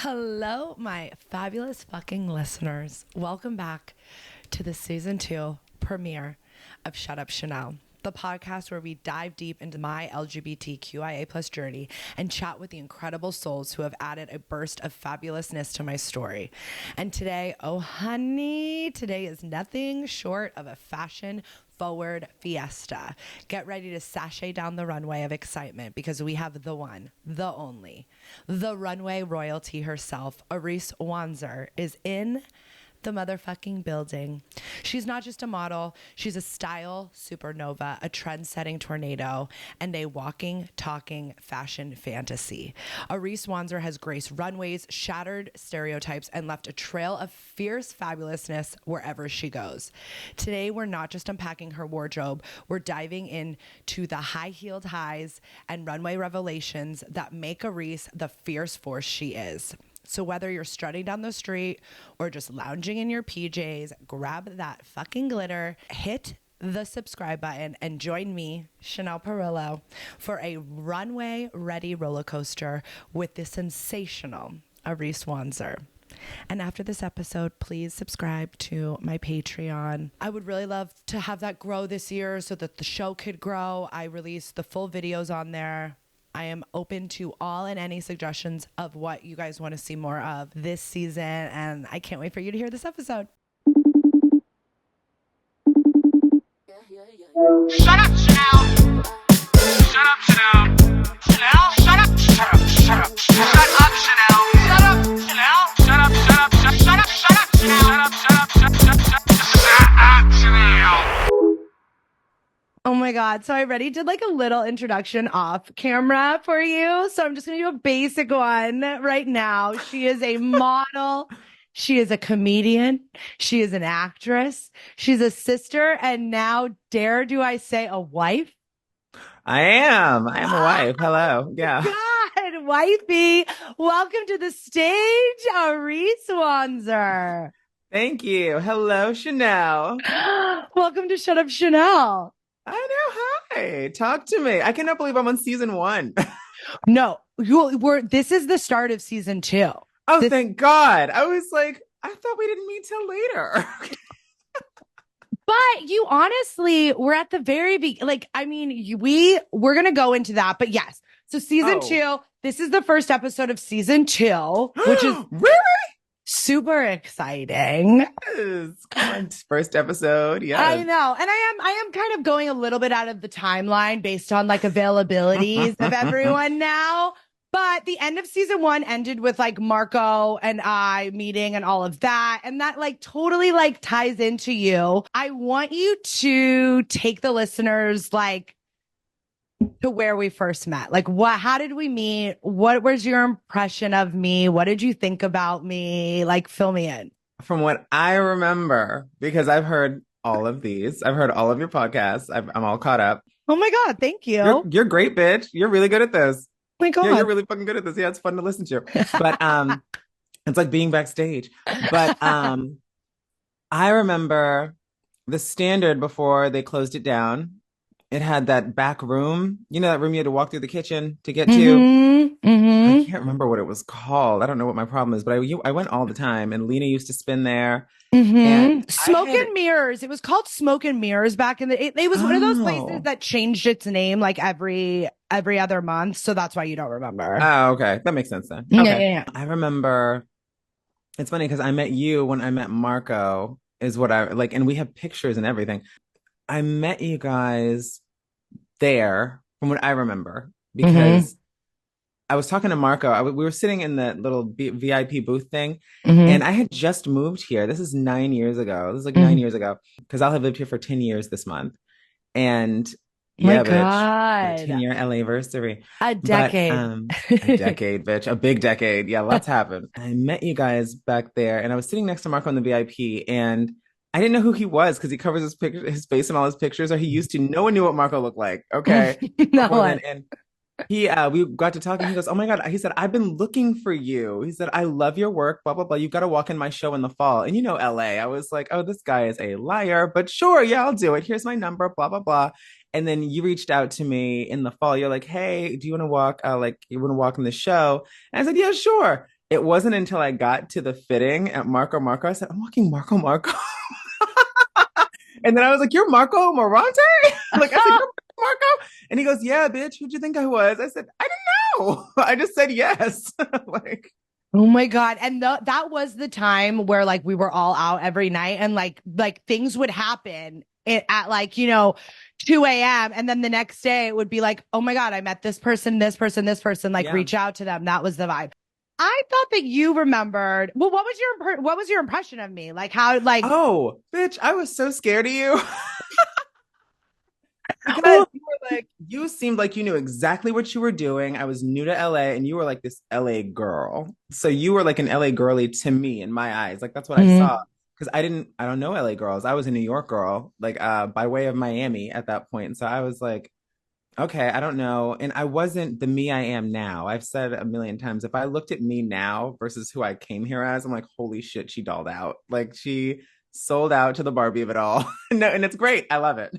Hello, my fabulous fucking listeners. Welcome back to the season 2 premiere of Shut Up Chanel, the podcast where we dive deep into my LGBTQIA plus journey and chat with the incredible souls who have added a burst of fabulousness to my story. And today, oh honey, today is nothing short of a fashion forward fiesta. Get ready to sashay down the runway of excitement because we have the one, the only, the runway royalty herself. Arisce Wanzer is in the motherfucking building. She's not just a model, she's a style supernova, a trend-setting tornado, and a walking, talking fashion fantasy. Arisce Wanzer has graced runways, shattered stereotypes, and left a trail of fierce fabulousness wherever she goes. Today, we're not just unpacking her wardrobe, we're diving into the high-heeled highs and runway revelations that make Arisce the fierce force she is. So whether you're strutting down the street or just lounging in your PJs, grab that fucking glitter, hit the subscribe button, and join me, Chanel Perrillo, for a runway-ready roller coaster with the sensational Arisce Wanzer. And after this episode, please subscribe to my Patreon. I would really love to have that grow this year so that the show could grow. I release the full videos on there. I am open to all and any suggestions of what you guys want to see more of this season, and I can't wait for you to hear this episode. Shut up, Chanel! Shut up, Chanel! Chanel, shut up! Shut up, shut up! Shut up, Chanel! Shut up, Chanel! Shut up, shut up, shut up, shut up, Chanel! Shut up, shut up, shut up, Chanel! Oh my God. So I already did like a little introduction off camera for you. So I'm just going to do a basic one right now. She is a model. She is a comedian. She is an actress. She's a sister. And now, dare do I say, a wife? I am a wife. Hello. Yeah. God, wifey. Welcome to the stage, Arisce Wanzer. Thank you. Hello, Chanel. Welcome to Shut Up Chanel. I know. Hi. Talk to me. I cannot believe I'm on season 1. No, this is the start of season 2. Oh, thank God. I was like, I thought we didn't meet till later. But you honestly, we're at the very beginning. Like, I mean, we're going to go into that. But yes. So season 2, this is the first episode of season 2, which is really super exciting. yes. Come on, first episode. Yeah. I know. And I am kind of going a little bit out of the timeline based on like availabilities of everyone now. But the end of season 1 ended with like Marco and I meeting and all of that. And that like totally like ties into you. I want you to take the listeners like to where we first met. Like how did we meet? What was your impression of me? What did you think about me? Like fill me in. From what I remember, because I've heard all of these, I've heard all of your podcasts. I'm all caught up. Oh my God. Thank you. You're great, bitch. You're really good at this. Oh my God. Yeah, you're really fucking good at this. Yeah, it's fun to listen to. But it's like being backstage. But I remember the Standard before they closed it down. It had that back room, you know, that room you had to walk through the kitchen to get to. I can't remember what it was called. I don't know what my problem is, but I went all the time, and Lena used to spin there. And Smoke and Mirrors. It was called Smoke and Mirrors back in the. It was one of those places that changed its name like every other month, so that's why you don't remember. Oh, okay, that makes sense then. Okay. Yeah. I remember. It's funny because I met you when I met Marco. Is what I like, and we have pictures and everything. I met you guys there from what I remember because I was talking to Marco. We were sitting in the little VIP booth thing, and I had just moved here. This is 9 years ago. This is like 9 years ago because I'll have lived here for 10 years this month. And yeah, my bitch, God. 10-year LA anniversary. A decade. But, a decade, bitch. A big decade. Yeah, lots happened. I met you guys back there, and I was sitting next to Marco in the VIP, and I didn't know who he was because he covers his face in all his pictures, or he used to. No one knew what Marco looked like. Okay. No one. And we got to talking. He goes, "Oh my God." He said, "I've been looking for you." He said, "I love your work, blah, blah, blah. You've got to walk in my show in the fall." And you know, LA. I was like, "Oh, this guy is a liar, but sure. Yeah, I'll do it. Here's my number, blah, blah, blah." And then you reached out to me in the fall. You're like, "Hey, do you want to walk? You want to walk in the show?" And I said, "Yeah, sure." it wasn't until I got to the fitting at Marco Marco, I said, I'm walking Marco Marco. And then I was like, you're Marco Morante? Like, I said, you're Marco? And he goes, yeah, bitch, who'd you think I was? I said, I didn't know. I just said yes. Like, Oh my God. And that was the time where like we were all out every night and like things would happen at like, 2 a.m. And then the next day it would be like, oh my God, I met this person, like yeah. reach out to them. That was the vibe. I thought that you remembered. Well, what was your impression of me? Like how, like, Oh, bitch, I was so scared of you. Because well, you were like, you seemed like you knew exactly what you were doing. I was new to LA and you were like this LA girl. So you were like an LA girly to me in my eyes. Like that's what I saw. mhm. Because I don't know LA girls. I was a New York girl, like by way of Miami at that point. And so I was like, okay, I don't know. And I wasn't the me I am now. I've said a million times, if I looked at me now versus who I came here as, I'm like, holy shit, she dolled out. Like she sold out to the Barbie of it all. No, and it's great. I love it.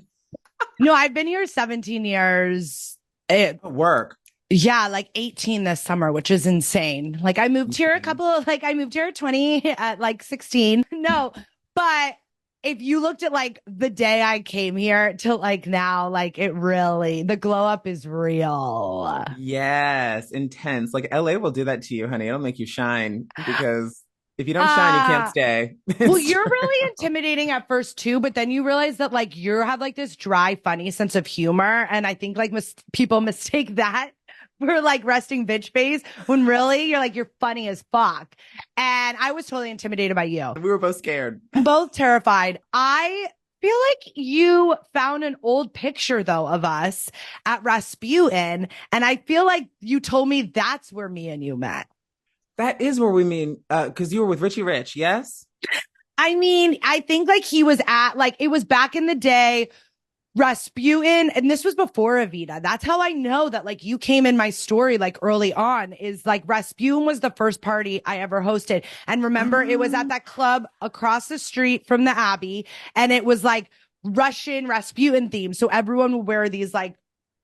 No, I've been here 17 years. It, Work. yeah, like 18 this summer, which is insane. Like I moved here I moved here at 20 at like 16. No, but if you looked at like the day I came here to like now, like it really, the glow up is real. Yes, intense. Like LA will do that to you, honey. It'll make you shine because if you don't shine, you can't Uh, stay. well, It's you're true. really intimidating at first too, but then you realize that like you have like this dry, funny sense of humor. And I think like people mistake that for like resting bitch face when really you're funny as fuck. And I was totally intimidated by you. We were both scared. Both terrified. I feel like you found an old picture though of us at Rasputin. And I feel like you told me that's where me and you met. That is where we mean, because you were with Richie Rich, yes? I mean, I think like he was at like it was back in the day, Rasputin, and this was before Evita. That's how I know that like you came in my story like early on is like Rasputin was the first party I ever hosted. And remember, it was at Um, that club across the street from the Abbey, and it was like Russian Rasputin theme. So everyone would wear these like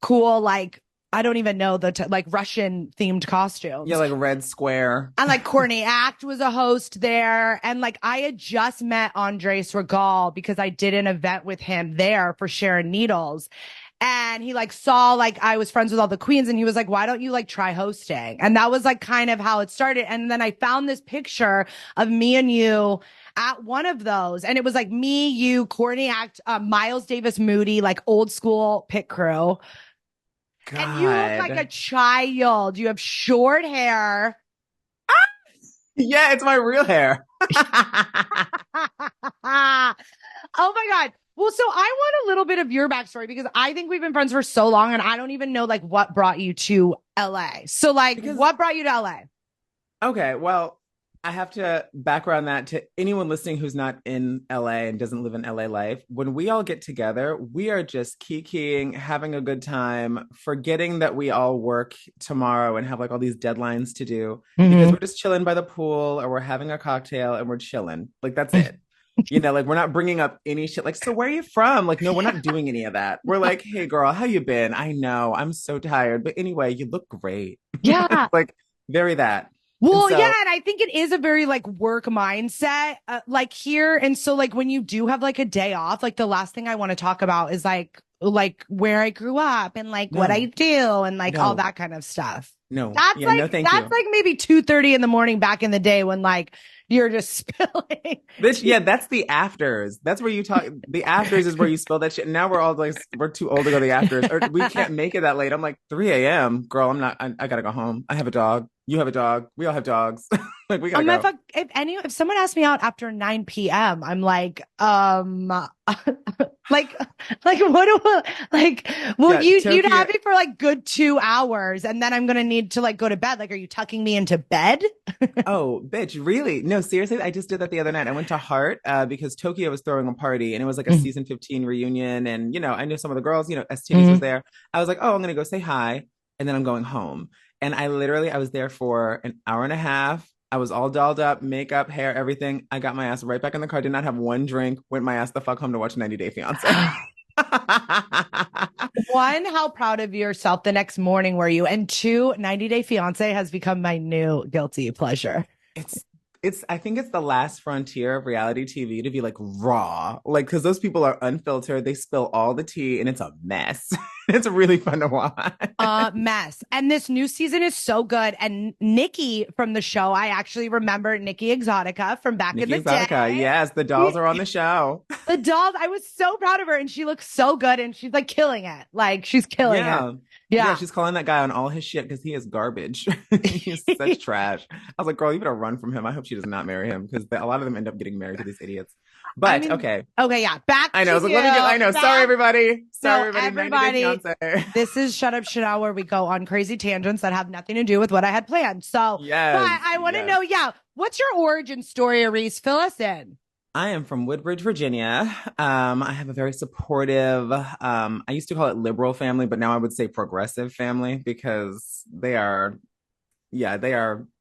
cool, like I don't even know like Russian themed yeah, costumes. like Red Square. And like Courtney Act was a host there. And like I had just met Andres Regal because I did an event with him there for Sharon Needles. And he like saw like I was friends with all the queens and he was like, why don't you like try hosting? And that was like kind of how it started. And then I found this picture of me and you at one of those. And it was like me, you, Courtney Act, Miles Davis Moody, like old school pit crew. And you look like a God. child. You have short hair. Yeah, it's my real hair. Oh my God. Well, so I want a little bit of your backstory because I think we've been friends for so long and I don't even know like what brought you to LA. So like Because what brought you to LA? okay, well, I have to background that to anyone listening who's not in LA and doesn't live in LA life. When we all get together, we are just kikiing, having a good time, forgetting that we all work tomorrow and have like all these deadlines to do because Mm-hmm. we're just chilling by the pool or we're having a cocktail and we're chilling. Like that's it. Like we're not bringing up any shit. Like, so where are you from? Like, no, we're not doing any of that. We're like, hey, girl, how you been? I know, I'm so tired, but anyway, you look great. Yeah. Like, very that. And Well, yeah, so and I think it is a very like work mindset, like here. And so, like when you do have like a day off, like the last thing I want to talk about is like where I grew up and like what I no, do and like all no, that kind of stuff. no, That's yeah, no, like thank that's you. like maybe 2:30 in the morning back in the day when like you're just spilling Bitch, tea. yeah, that's the afters. That's where you talk. The afters is where you spill that shit. Now we're all like, we're too old to go to the afters, or we can't make it that late. I'm like 3 a.m. Girl, I'm not. I gotta go home. I have a dog. You have a dog. We all have dogs. Like we gotta If go. if someone asks me out after 9 p.m., I'm like, like, what do like, well, Yeah, you'd Tokyo. have me for like good 2 hours and then I'm going to need to like go to bed. Like, are you tucking me into bed? Oh, bitch, really? No, seriously, I just did that the other night. I went to Heart because Tokyo was throwing a party and it was like a Mhm. season 15 reunion. And, I knew some of the girls, STDs was Mhm. there. I was like, oh, I'm going to go say hi. And then I'm going home. And I was there for an hour and a half. I was all dolled up, makeup, hair, everything. I got my ass right back in the car, did not have one drink, went my ass the fuck home to watch 90 Day Fiance. One, how proud of yourself the next morning were you? And two, 90 Day Fiance has become my new guilty pleasure. It's I think it's the last frontier of reality TV to be like raw. Like, because those people are unfiltered, they spill all the tea and it's a mess. It's really fun to watch. Mess. And this new season is so good. And Nikki from the show, I actually remember Nikki Exotica from back Nikki in the Exotica, day. yes, the dolls are on the show. The dolls, I was so proud of her and she looks so good and she's like killing it. Like she's killing it. Yeah, she's calling that guy on all his shit because he is garbage. He's such trash. I was like, girl, you better run from him. I hope she does not marry him because a lot of them end up getting married to these idiots. But okay. Okay, yeah. Back I know. to So I know. Sorry, everybody. Sorry, no, everybody. This is Shut Up Chanel, where we go on crazy tangents that have nothing to do with what I had planned. So, yes, but I want to know, what's your origin story, Arisce? Fill us in. I am from Woodbridge, Virginia. I have a very supportive, I used to call it liberal family, but now I would say progressive family because they are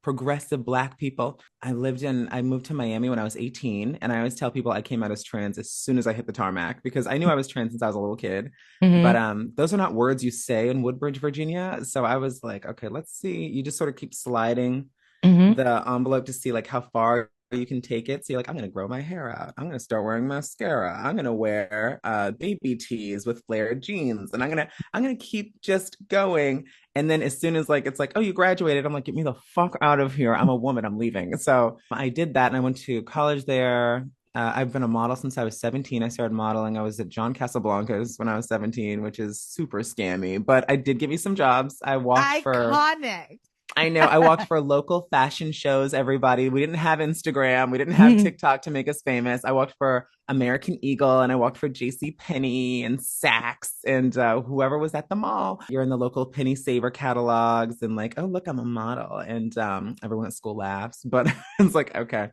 progressive Black people. I moved to Miami when I was 18. And I always tell people I came out as trans as soon as I hit the tarmac because I knew I was trans since I was a little kid. Mm-hmm. But those are not words you say in Woodbridge, Virginia. So I was like, okay, let's see. You just sort of keep sliding the envelope to see like how far you can take it. So you're like, I'm going to grow my hair out. I'm going to start wearing mascara. I'm going to wear baby tees with flared jeans. And I'm going to keep just going. And then as soon as like, it's like, oh, you graduated. I'm like, get me the fuck out of here. I'm a woman. I'm leaving. So I did that. And I went to college there. I've been a model since I was 17. I started modeling. I was at John Casablanca's when I was 17, which is super scammy, but I did get me some jobs. I walked Iconic. I know. I walked for local fashion shows, everybody. We didn't have Instagram. We didn't have TikTok to make us famous. I walked for American Eagle and I walked for J.C. Penney and Saks and whoever was at the mall. You're in the local Penny Saver catalogs and like, oh, look, I'm a model. And everyone at school laughs. But it's like, okay.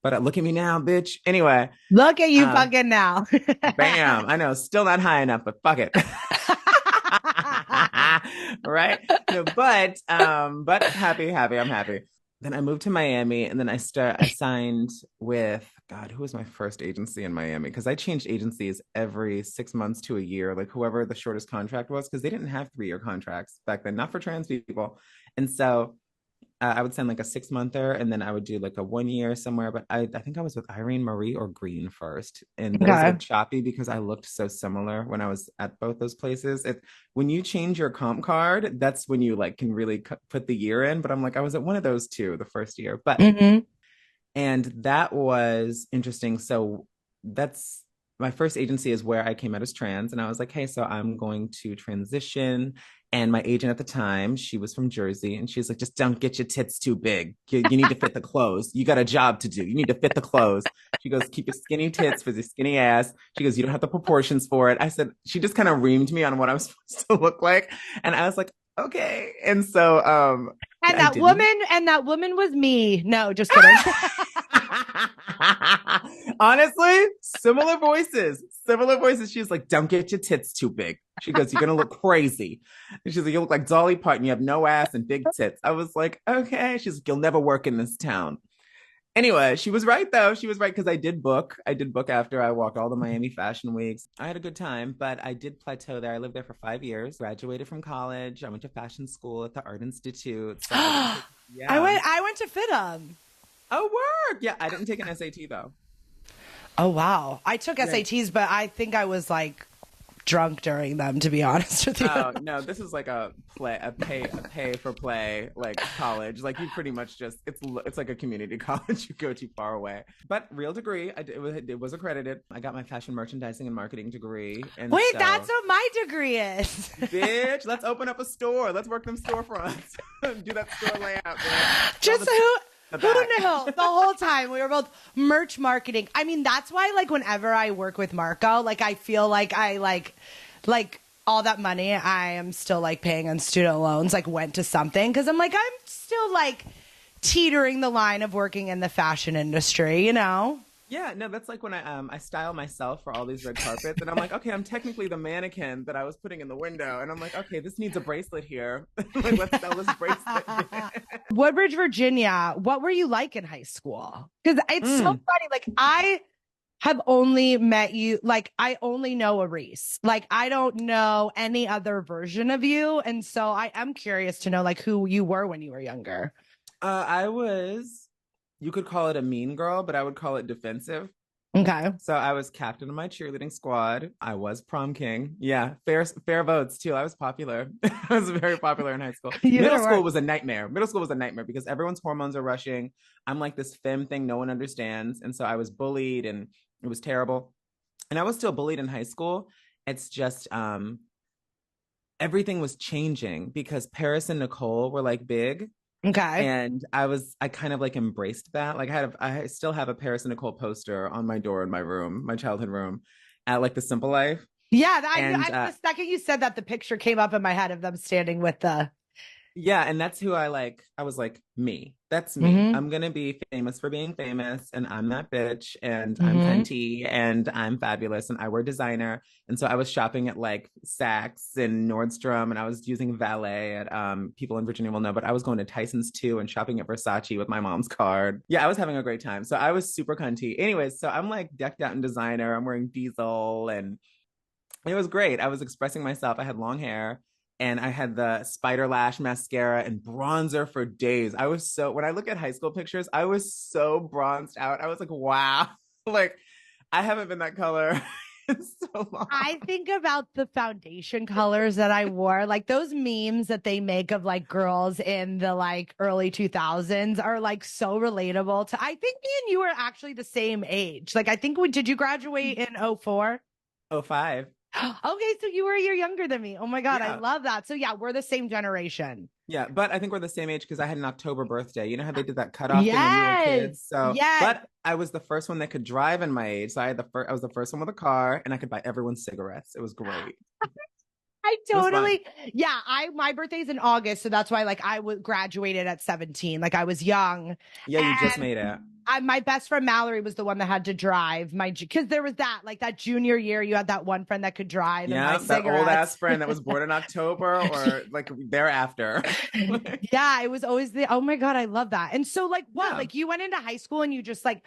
But look at me now, bitch. Anyway. Look at you fucking now. Bam. I know. Still not high enough, but fuck it. Right. No, but happy. I'm happy. Then I moved to Miami and then I signed with who was my first agency in Miami? Because I changed agencies every 6 months to a year, like whoever the shortest contract was, because they didn't have 3-year contracts back then, not for trans people. And so I would send like a 6-monther and then I would do like a 1 year somewhere. But I think I was with Irene Marie or Green first. And those are choppy because I looked so similar when I was at both those places. When you change your comp card, that's when you like can really put the year in. But I'm like, I was at one of those two the first year. But and that was interesting. So that's my first agency is where I came out as trans. And I was like, hey, so I'm going to transition. And my agent at the time, she was from Jersey. And she's like, just don't get your tits too big. You need to fit the clothes. You got a job to do. You need to fit the clothes. She goes, keep your skinny tits for your skinny ass. She goes, you don't have the proportions for it. I said, she just kind of reamed me on what I'm supposed to look like. And I was like, okay. And so, and that woman was me. No, just kidding. Honestly, similar voices. She's like, don't get your tits too big. She goes, you're going to look crazy. And she's like, you look like Dolly Parton. You have no ass and big tits. I was like, okay. She's like, you'll never work in this town. Anyway, she was right though. She was right because I did book after I walked all the Miami fashion weeks. I had a good time, but I did plateau there. I lived there for 5 years, graduated from college. I went to fashion school at the Art Institute. So I went to FITM. Oh, work. Yeah, I didn't take an SAT though. Oh, wow. I took SATs, but I think I was like drunk during them, to be honest with you. Oh, no, this is like a pay for play, like college. Like you pretty much just, it's like a community college you go to far away. But real degree, it was accredited. I got my fashion merchandising and marketing degree. And wait, that's what my degree is. Bitch, let's open up a store. Let's work them storefronts. Do that store layout. Bitch. Just who knew the whole time we were both merch marketing. I mean, that's why like whenever I work with Marco, like I feel like I like all that money I am still like paying on student loans like went to something because I'm like I'm still like teetering the line of working in the fashion industry, you know? Yeah, no, that's like when I style myself for all these red carpets and I'm like, okay, I'm technically the mannequin that I was putting in the window. And I'm like, okay, this needs a bracelet here. Like, let's sell this bracelet. Woodbridge, Virginia. What were you like in high school? Because it's so funny. Like I have only met you, like, I only know Arisce. Like, I don't know any other version of you. And so I am curious to know, like, who you were when you were younger. I was, you could call it a mean girl, but I would call it defensive. Okay. So I was captain of my cheerleading squad. I was prom king. Yeah, fair votes too. I was popular. I was very popular in high school. You Middle better school work. was a nightmare. Middle school was a nightmare because everyone's hormones are rushing. I'm like this femme thing no one understands, and so I was bullied, and it was terrible. And I was still bullied in high school. It's just everything was changing because Paris and Nicole were like big, Okay. and I kind of like embraced that. Like I still have a Paris and Nicole poster on my door in my room, my childhood room, at like the Simple Life. Yeah, And the second you said that, the picture came up in my head of them standing with the. yeah, and that's who I like. I was like, me. That's me. Mm-hmm. I'm gonna be famous for being famous, and I'm that bitch, and I'm Mm-hmm. Fenty, and I'm fabulous, and I wear designer. And so I was shopping at like Saks and Nordstrom, and I was using valet at people in Virginia will know, but I was going to Tyson's too and shopping at Versace with my mom's card. Yeah, I was having a great time. So I was super cunty. Anyways, so I'm like decked out in designer. I'm wearing diesel and it was great. I was expressing myself. I had long hair and I had the spider lash mascara and bronzer for days. I was so, when I look at high school pictures, I was so bronzed out. I was like, wow, like I haven't been that color in so long. I think about the foundation colors that I wore, like those memes that they make of like girls in the like early 2000s are like so relatable to. I think me and you were actually the same age. Like, I think did you graduate in 04? Oh, 05. Okay, so you were a year younger than me. Oh my God, I Yeah. love that. So yeah, we're the same generation. Yeah, but I think we're the same age because I had an October birthday. You know how they did that cutoff thing when we were Yes. kids? So, Yes. but I was the first one that could drive in my age. So I was the first one with a car and I could buy everyone cigarettes. It was great. I It was fun. totally, yeah. My birthday's in August, so that's why like I graduated at 17. Like I was young. Yeah, you just And made it. my best friend Mallory was the one that had to drive because there was that like that junior year, you had that one friend that could drive. Yeah, and that old ass friend that was born in October or like thereafter. Yeah, it was always oh my God, I love that. And so like what? Yeah. Like you went into high school and you just like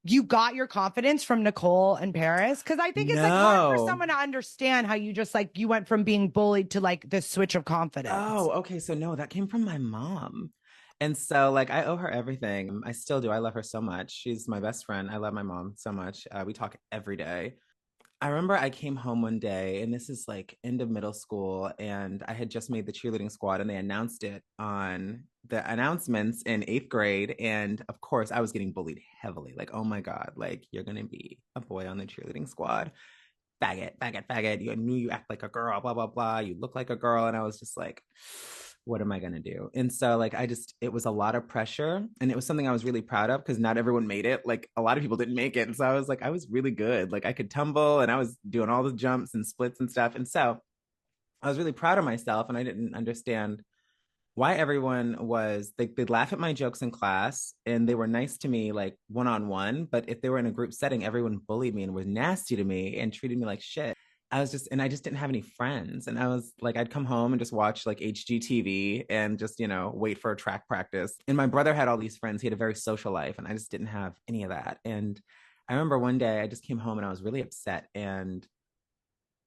you got your confidence from Nicole and Paris? Because I think it's like hard for No. someone to understand how you just like you went from being bullied to like this switch of confidence. Oh, okay. So no, that came from my mom. And so like I owe her everything. I still do. I love her so much. She's my best friend. I love my mom so much. We talk every day. I remember I came home one day, and this is like end of middle school, and I had just made the cheerleading squad, and they announced it on the announcements in 8th grade. And of course, I was getting bullied heavily. Like, oh my God, like you're gonna be a boy on the cheerleading squad. Faggot, faggot, faggot. You knew you act like a girl, blah, blah, blah. You look like a girl. And I was just like, what am I going to do? And so like it was a lot of pressure, and it was something I was really proud of because not everyone made it. Like a lot of people didn't make it. And so I was like, I was really good. Like I could tumble and I was doing all the jumps and splits and stuff. And so I was really proud of myself, and I didn't understand why everyone was they'd laugh at my jokes in class and they were nice to me like one-on-one, but if they were in a group setting, everyone bullied me and was nasty to me and treated me like shit. I just didn't have any friends. And I was like, I'd come home and just watch like HGTV and just, wait for a track practice. And my brother had all these friends. He had a very social life, and I just didn't have any of that. And I remember one day I just came home and I was really upset. And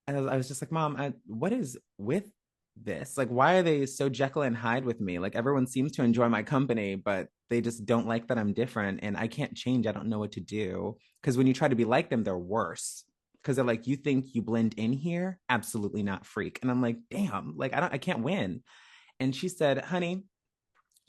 I was just like, Mom, what is with this? Like, why are they so Jekyll and Hyde with me? Like, everyone seems to enjoy my company, but they just don't like that I'm different and I can't change. I don't know what to do. Because when you try to be like them, they're worse. Because they're like, you think you blend in here? Absolutely not, freak. And I'm like, damn, like, I can't win. And she said, honey,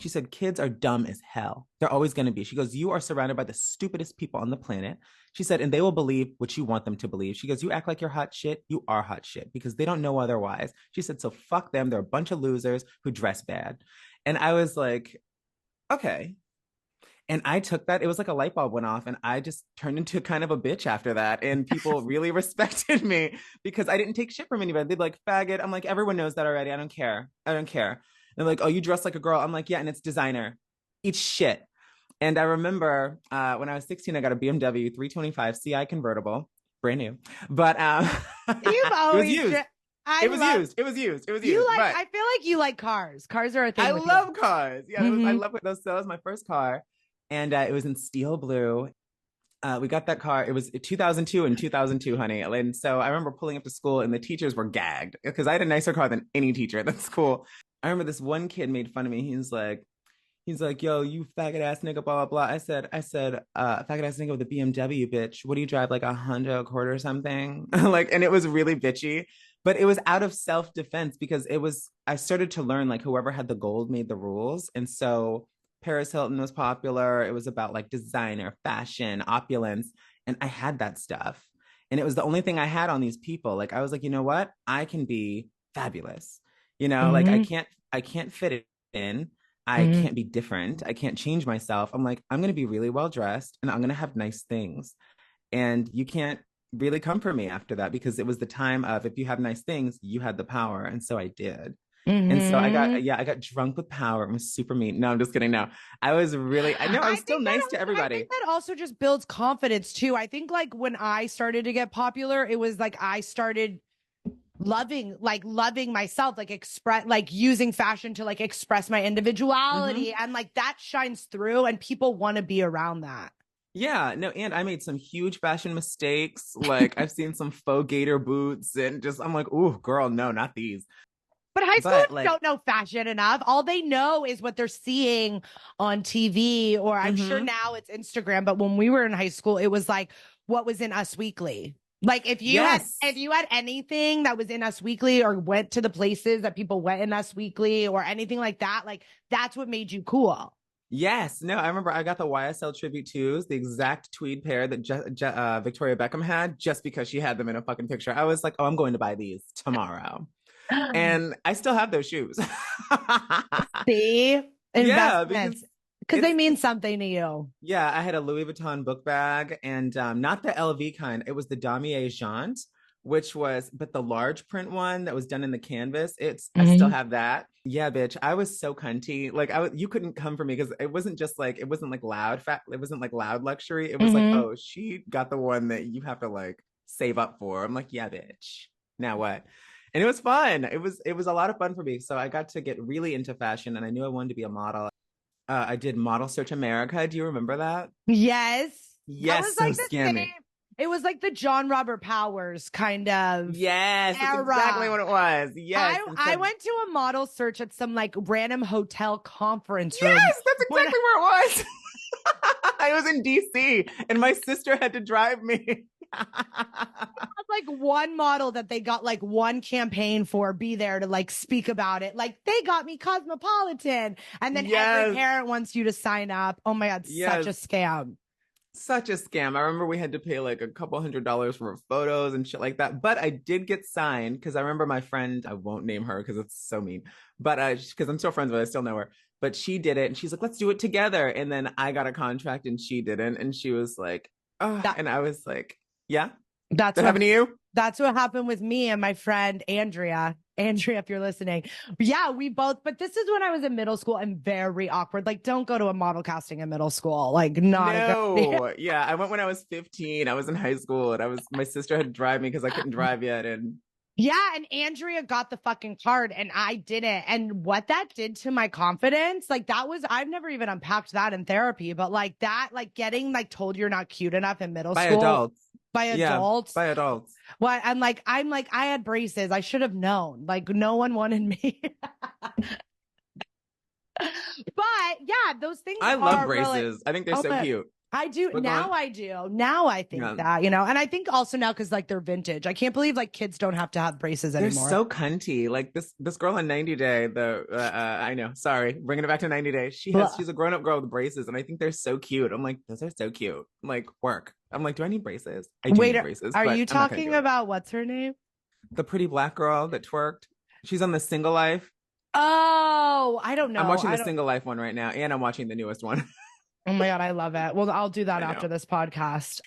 she said, kids are dumb as hell. They're always going to be. She goes, you are surrounded by the stupidest people on the planet. She said, and they will believe what you want them to believe. She goes, you act like you're hot shit. You are hot shit because they don't know otherwise. She said, so fuck them. They're a bunch of losers who dress bad. And I was like, okay. And I took that. It was like a light bulb went off, and I just turned into kind of a bitch after that. And people really respected me because I didn't take shit from anybody. They'd be like, faggot. I'm like, everyone knows that already. I don't care. I don't care. They're like, oh, you dress like a girl. I'm like, yeah, and it's designer. Eat shit. And I remember when I was 16, I got a BMW 325 CI convertible, brand new. But You've always it was used. It was used. You like? But I feel like you like cars. Cars are a thing. I with love you. cars. Yeah, I love those. So that was my first car, and it was in steel blue. We got that car. It was 2002 and 2002, honey. And so I remember pulling up to school and the teachers were gagged because I had a nicer car than any teacher at that school. I remember this one kid made fun of me. He's like, yo, you faggot ass nigga, blah, blah, blah. Faggot ass nigga with a BMW, bitch. What do you drive, like a Honda Accord or something? Like, and it was really bitchy, but it was out of self-defense because I started to learn like whoever had the gold made the rules. And so Paris Hilton was popular. It was about like designer, fashion, opulence. And I had that stuff. And it was the only thing I had on these people. Like, I was like, you know what? I can be fabulous. Like I can't fit it in. I can't be different. I can't change myself. I'm like, I'm going to be really well dressed and I'm going to have nice things. And you can't really come for me after that because it was the time of if you have nice things, you had the power. And so I did. And so I got drunk with power. It was super mean. No, I'm just kidding. No, I was still nice to everybody. I think that also just builds confidence too. I think like when I started to get popular, it was like I started loving myself, like using fashion to like express my individuality. And like that shines through and people want to be around that. Yeah, no, and I made some huge fashion mistakes. Like I've seen some faux gator boots and just I'm like, ooh, girl, no, not these. But high schoolers don't know fashion enough. All they know is what they're seeing on TV, or I'm sure now it's Instagram. But when we were in high school, it was like what was in Us Weekly. Like if you had anything that was in Us Weekly or went to the places that people went in Us Weekly or anything like that, like that's what made you cool. Yes. No, I remember I got the YSL Tribute 2s, the exact tweed pair that Victoria Beckham had, just because she had them in a fucking picture. I was like, oh, I'm going to buy these tomorrow. And I still have those shoes. See? Investments. Because they mean something to you. Yeah, I had a Louis Vuitton book bag and not the LV kind. It was the Damier Jante, but the large print one that was done in the canvas. I still have that. Yeah, bitch. I was so cunty. Like you couldn't come for me because it wasn't like loud it wasn't like loud luxury. It was like, oh, she got the one that you have to like save up for. I'm like, yeah, bitch. Now what? And it was fun. It was a lot of fun for me. So I got to get really into fashion and I knew I wanted to be a model. I did Model Search America. Do you remember that? Yes. Yes, so scammy. It was like the John Robert Powers kind of Yes, era. That's exactly what it was. Yes. I went to a model search at some like random hotel conference room. Yes, that's exactly where it was. I was in DC and my sister had to drive me. Like one model that they got like one campaign for be there to like speak about it. Like they got me Cosmopolitan. And then every parent wants you to sign up. Oh my God, such a scam. Such a scam. I remember we had to pay like a couple $100s for photos and shit like that. But I did get signed because I remember my friend, I won't name her because it's so mean, but because I'm still friends with her, I still know her. But she did it and she's like, let's do it together. And then I got a contract and she didn't. And she was like, oh, and I was like, yeah. That's what happened to you? That's what happened with me and my friend Andrea. Andrea, if you're listening. Yeah, but this is when I was in middle school and very awkward. Like, don't go to a model casting in middle school. Like, no. Yeah, I went when I was 15. I was in high school and my sister had to drive me because I couldn't drive yet. And yeah, and Andrea got the fucking card and I didn't. And what that did to my confidence, like I've never even unpacked that in therapy, but like that, like getting like told you're not cute enough in middle school. By adults. By adults. Well, I'm like, I had braces. I should have known. Like, no one wanted me. But yeah, those things. I love braces. I think they're so cute. I do. Now I do. Now I think that, and I think also now because like they're vintage. I can't believe like kids don't have to have braces anymore. They're so cunty. Like this girl on 90 Day, I know, sorry, bringing it back to 90 Day. She's a grown-up girl with braces and I think they're so cute. I'm like, those are so cute. I'm like, work. I'm like, do I need braces? I do need braces. Are you talking about what's her name? The pretty black girl that twerked. She's on the Single Life. Oh, I don't know. I'm watching the Single Life one right now and I'm watching the newest one. Oh my God, I love it. Well, I'll do that after this podcast.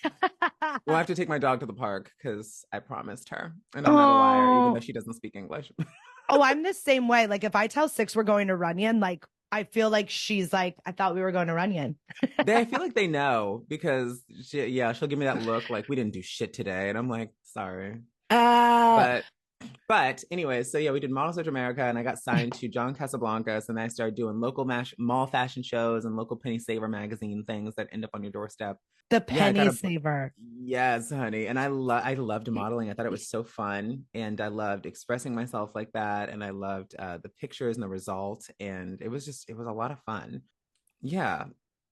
We'll have to take my dog to the park because I promised her. And I'm not a liar, even though she doesn't speak English. Oh, I'm the same way. Like if I tell Six we're going to Runyon, like I feel like she's like, I thought we were going to Runyon. I feel like they know because she'll give me that look like we didn't do shit today. And I'm like, sorry. But But anyway, so yeah, we did Model Search America, and I got signed to John Casablancas, and I started doing local mall fashion shows and local Penny Saver magazine things that end up on your doorstep. The Yeah, I got penny a saver. yes, honey, and I loved modeling. I thought it was so fun, and I loved expressing myself like that, and I loved the pictures and the result, and it was a lot of fun. Yeah.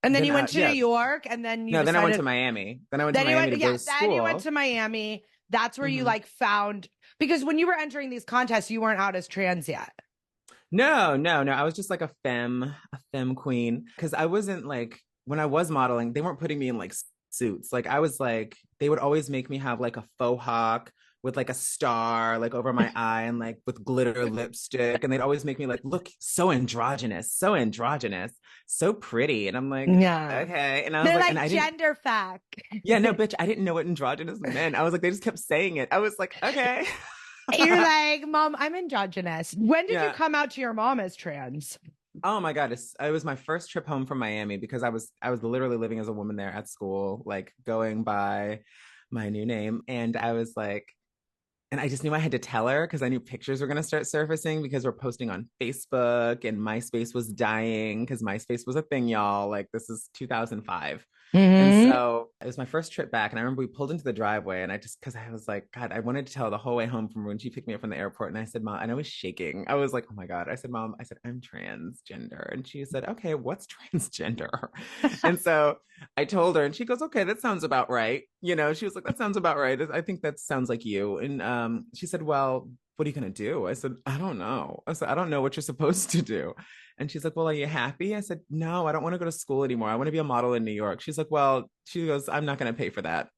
And then Then you went to New yeah, York, and then you no, then I went to decided. Miami. Then I went to Then you Miami went, to go yeah. to Then you went school. to Miami. That's where you Mhm. like found, because when you were entering these contests, you weren't out as trans yet. No, no, no. I was just like a femme queen. Because I wasn't like when I was modeling, they weren't putting me in like suits. Like I was like, they would always make me have like a faux hawk with like a star like over my eye and like with glitter lipstick. And they'd always make me like look so androgynous, so pretty. And I'm like, Yeah. okay. And I was They're like, and like I didn't, gender fact. yeah, no, bitch, I didn't know what androgynous meant. I was like, they just kept saying it. I was like, okay. You're like, Mom, I'm androgynous. When did you Yeah. come out to your mom as trans? Oh my God. It was my first trip home from Miami because I was literally living as a woman there at school, like going by my new name. And I was like, and I just knew I had to tell her because I knew pictures were going to start surfacing because we're posting on Facebook and MySpace was dying because MySpace was a thing, y'all. Like this is 2005. And Mm-hmm. so it was my first trip back. And I remember we pulled into the driveway and I just, cause I was like, God, I wanted to tell her the whole way home from when she picked me up from the airport. And I said, Mom, and I was shaking. I was like, oh my God. I said, Mom, I said, I'm transgender. And she said, okay, what's transgender? And so I told her and she goes, okay, that sounds about right. You know, she was like, that sounds about right. I think that sounds like you. And she said, well, what are you going to do? I said, I don't know. I said, I don't know what you're supposed to do. And she's like, well, are you happy? I said, no, I don't want to go to school anymore. I want to be a model in New York. She's like, well, she goes, I'm not going to pay for that.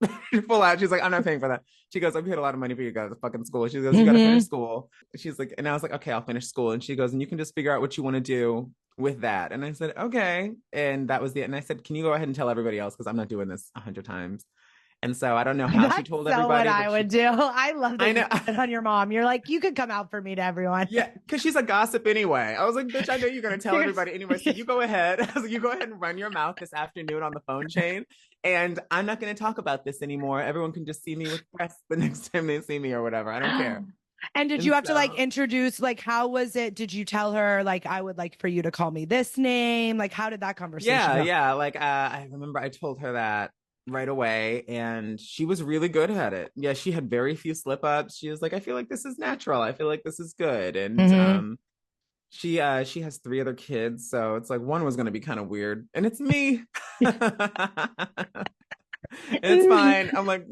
Full out. She's like, I'm not paying for that. She goes, I've paid a lot of money for you guys to fucking school. She goes, you got to Mm-hmm. finish school. She's like, and I was like, okay, I'll finish school. And she goes, and you can just figure out what you want to do with that. And I said, okay. And that was the, and I said, can you go ahead and tell everybody else? Cause I'm not doing this 100 times. And so I don't know how she That's told so what everybody, I but would she, do. I love that I you know. put it on your mom. You're like, you could come out for me to everyone. Yeah, because she's a gossip anyway. I was like, bitch, I know you're gonna tell everybody anyway. So you go ahead. I was like, you go ahead and run your mouth this afternoon on the phone chain. And I'm not gonna talk about this anymore. Everyone can just see me with press the next time they see me or whatever. I don't care. And did And you have to like so introduce, like, how was it? Did you tell her, like, I would like for you to call me this name? Like, how did that conversation yeah, go? yeah. Like I remember I told her that right away and she was really good at it. Yeah, she had very few slip ups. She was like, I feel like this is natural. I feel like this is good. And Mm-hmm. she has three other kids, so it's like one was gonna be kind of weird. And it's me. It's fine. I'm like,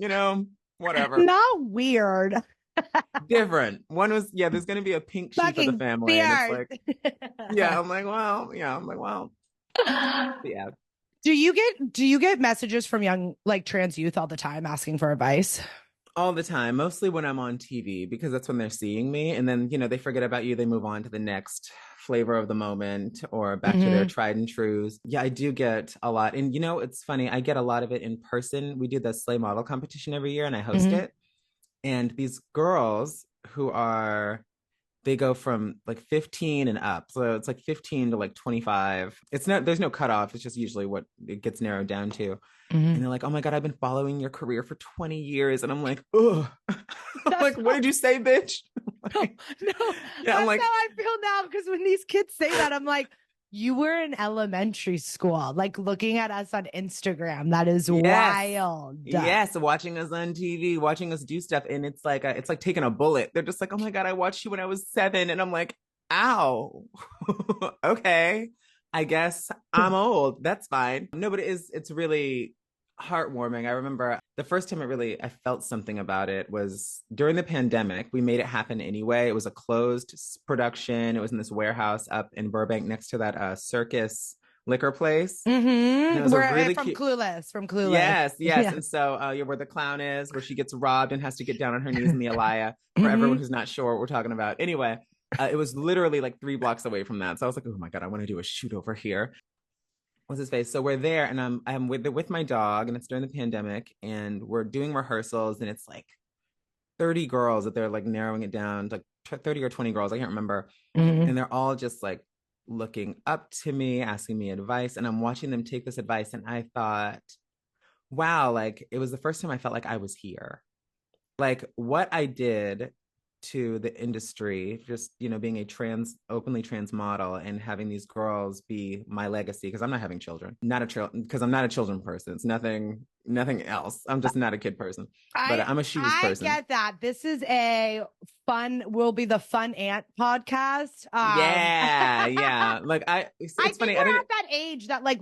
whatever. Not weird. Different. One was, yeah, there's gonna be a pink sheep of the Fucking family. And it's fierce. like, yeah, I'm like, well, yeah, I'm like, well, yeah. Do you get messages from young like trans youth all the time asking for advice? All the time, mostly when I'm on TV, because that's when they're seeing me. And then, they forget about you. They move on to the next flavor of the moment or back to their Mm-hmm. tried and trues. Yeah, I do get a lot. And, it's funny. I get a lot of it in person. We do the Slay Model competition every year and I host Mm-hmm. it. And these girls they go from like 15 and up. So it's like 15 to like 25. There's no cutoff. It's just usually what it gets narrowed down to. Mm-hmm. And they're like, oh my God, I've been following your career for 20 years. And I'm like, oh, I'm like, what did you say, bitch? No, Like, no, yeah, I'm that's like, how I feel now. Because when these kids say that, I'm like, you were in elementary school, like looking at us on Instagram. That is yes, wild. yes, watching us on TV, watching us do stuff. And it's like taking a bullet. They're just like, oh my God, I watched you when I was 7. And I'm like, ow, okay. I guess I'm old. That's fine. No, but it's really heartwarming. I remember the first time I felt something about it was during the pandemic. We made it happen anyway. It was a closed production. It was in this warehouse up in Burbank next to that circus liquor place. And it Mm-hmm. was a We're really from cute. Clueless, from Clueless. Yes, yes. Yeah. And so yeah, where the clown is, where she gets robbed and has to get down on her knees in the Alaya, for everyone Mm-hmm. who's not sure what we're talking about. Anyway, it was literally like 3 blocks away from that. So I was like, oh my God, I want to do a shoot over here. What's his face? So we're there and I'm with my dog and it's during the pandemic and we're doing rehearsals and it's like 30 girls that they're like narrowing it down to like 30 or 20 girls. I can't remember. Mm-hmm. And they're all just like looking up to me, asking me advice. And I'm watching them take this advice. And I thought, wow, like it was the first time I felt like I was here. Like what I did to the industry, just, being a openly trans model and having these girls be my legacy, because I'm not having children, not a child, because I'm not a children person. It's nothing else. I'm just not a kid person, but I'm a shoes I person. get that. This is will be the Fun Aunt podcast. Yeah. Like it's I funny. think we're at that age that like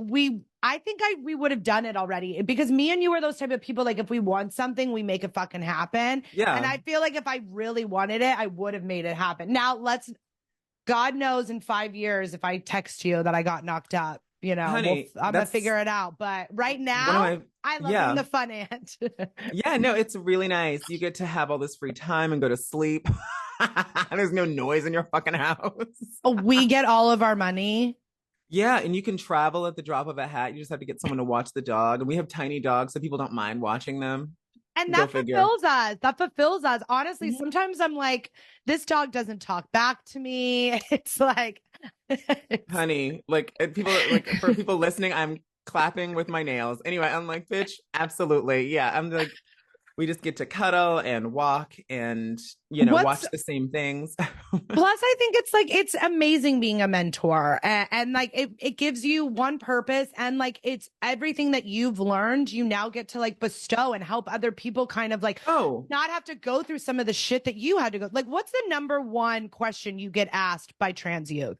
I think we would have done it already, because me and you are those type of people. Like if we want something, we make it fucking happen. Yeah. And I feel like if I really wanted it, I would have made it happen. Now God knows in 5 years, if I text you that I got knocked up, Honey, I'm gonna figure it out. But right now, I love being the fun aunt. Yeah, no, it's really nice. You get to have all this free time and go to sleep. There's no noise in your fucking house. We get all of our money. Yeah, and you can travel at the drop of a hat. You just have to get someone to watch the dog. And we have tiny dogs, so people don't mind watching them. And that fulfills us. That fulfills us. Honestly, sometimes I'm like, this dog doesn't talk back to me. It's like, honey, like for people listening, I'm clapping with my nails. Anyway, I'm like, bitch, absolutely. Yeah, I'm like, we just get to cuddle and walk and, watch the same things. Plus, I think it's amazing being a mentor, and like it gives you one purpose, and like it's everything that you've learned, you now get to like bestow and help other people kind of like not have to go through some of the shit that you had to go. Like, what's the number one question you get asked by trans youth?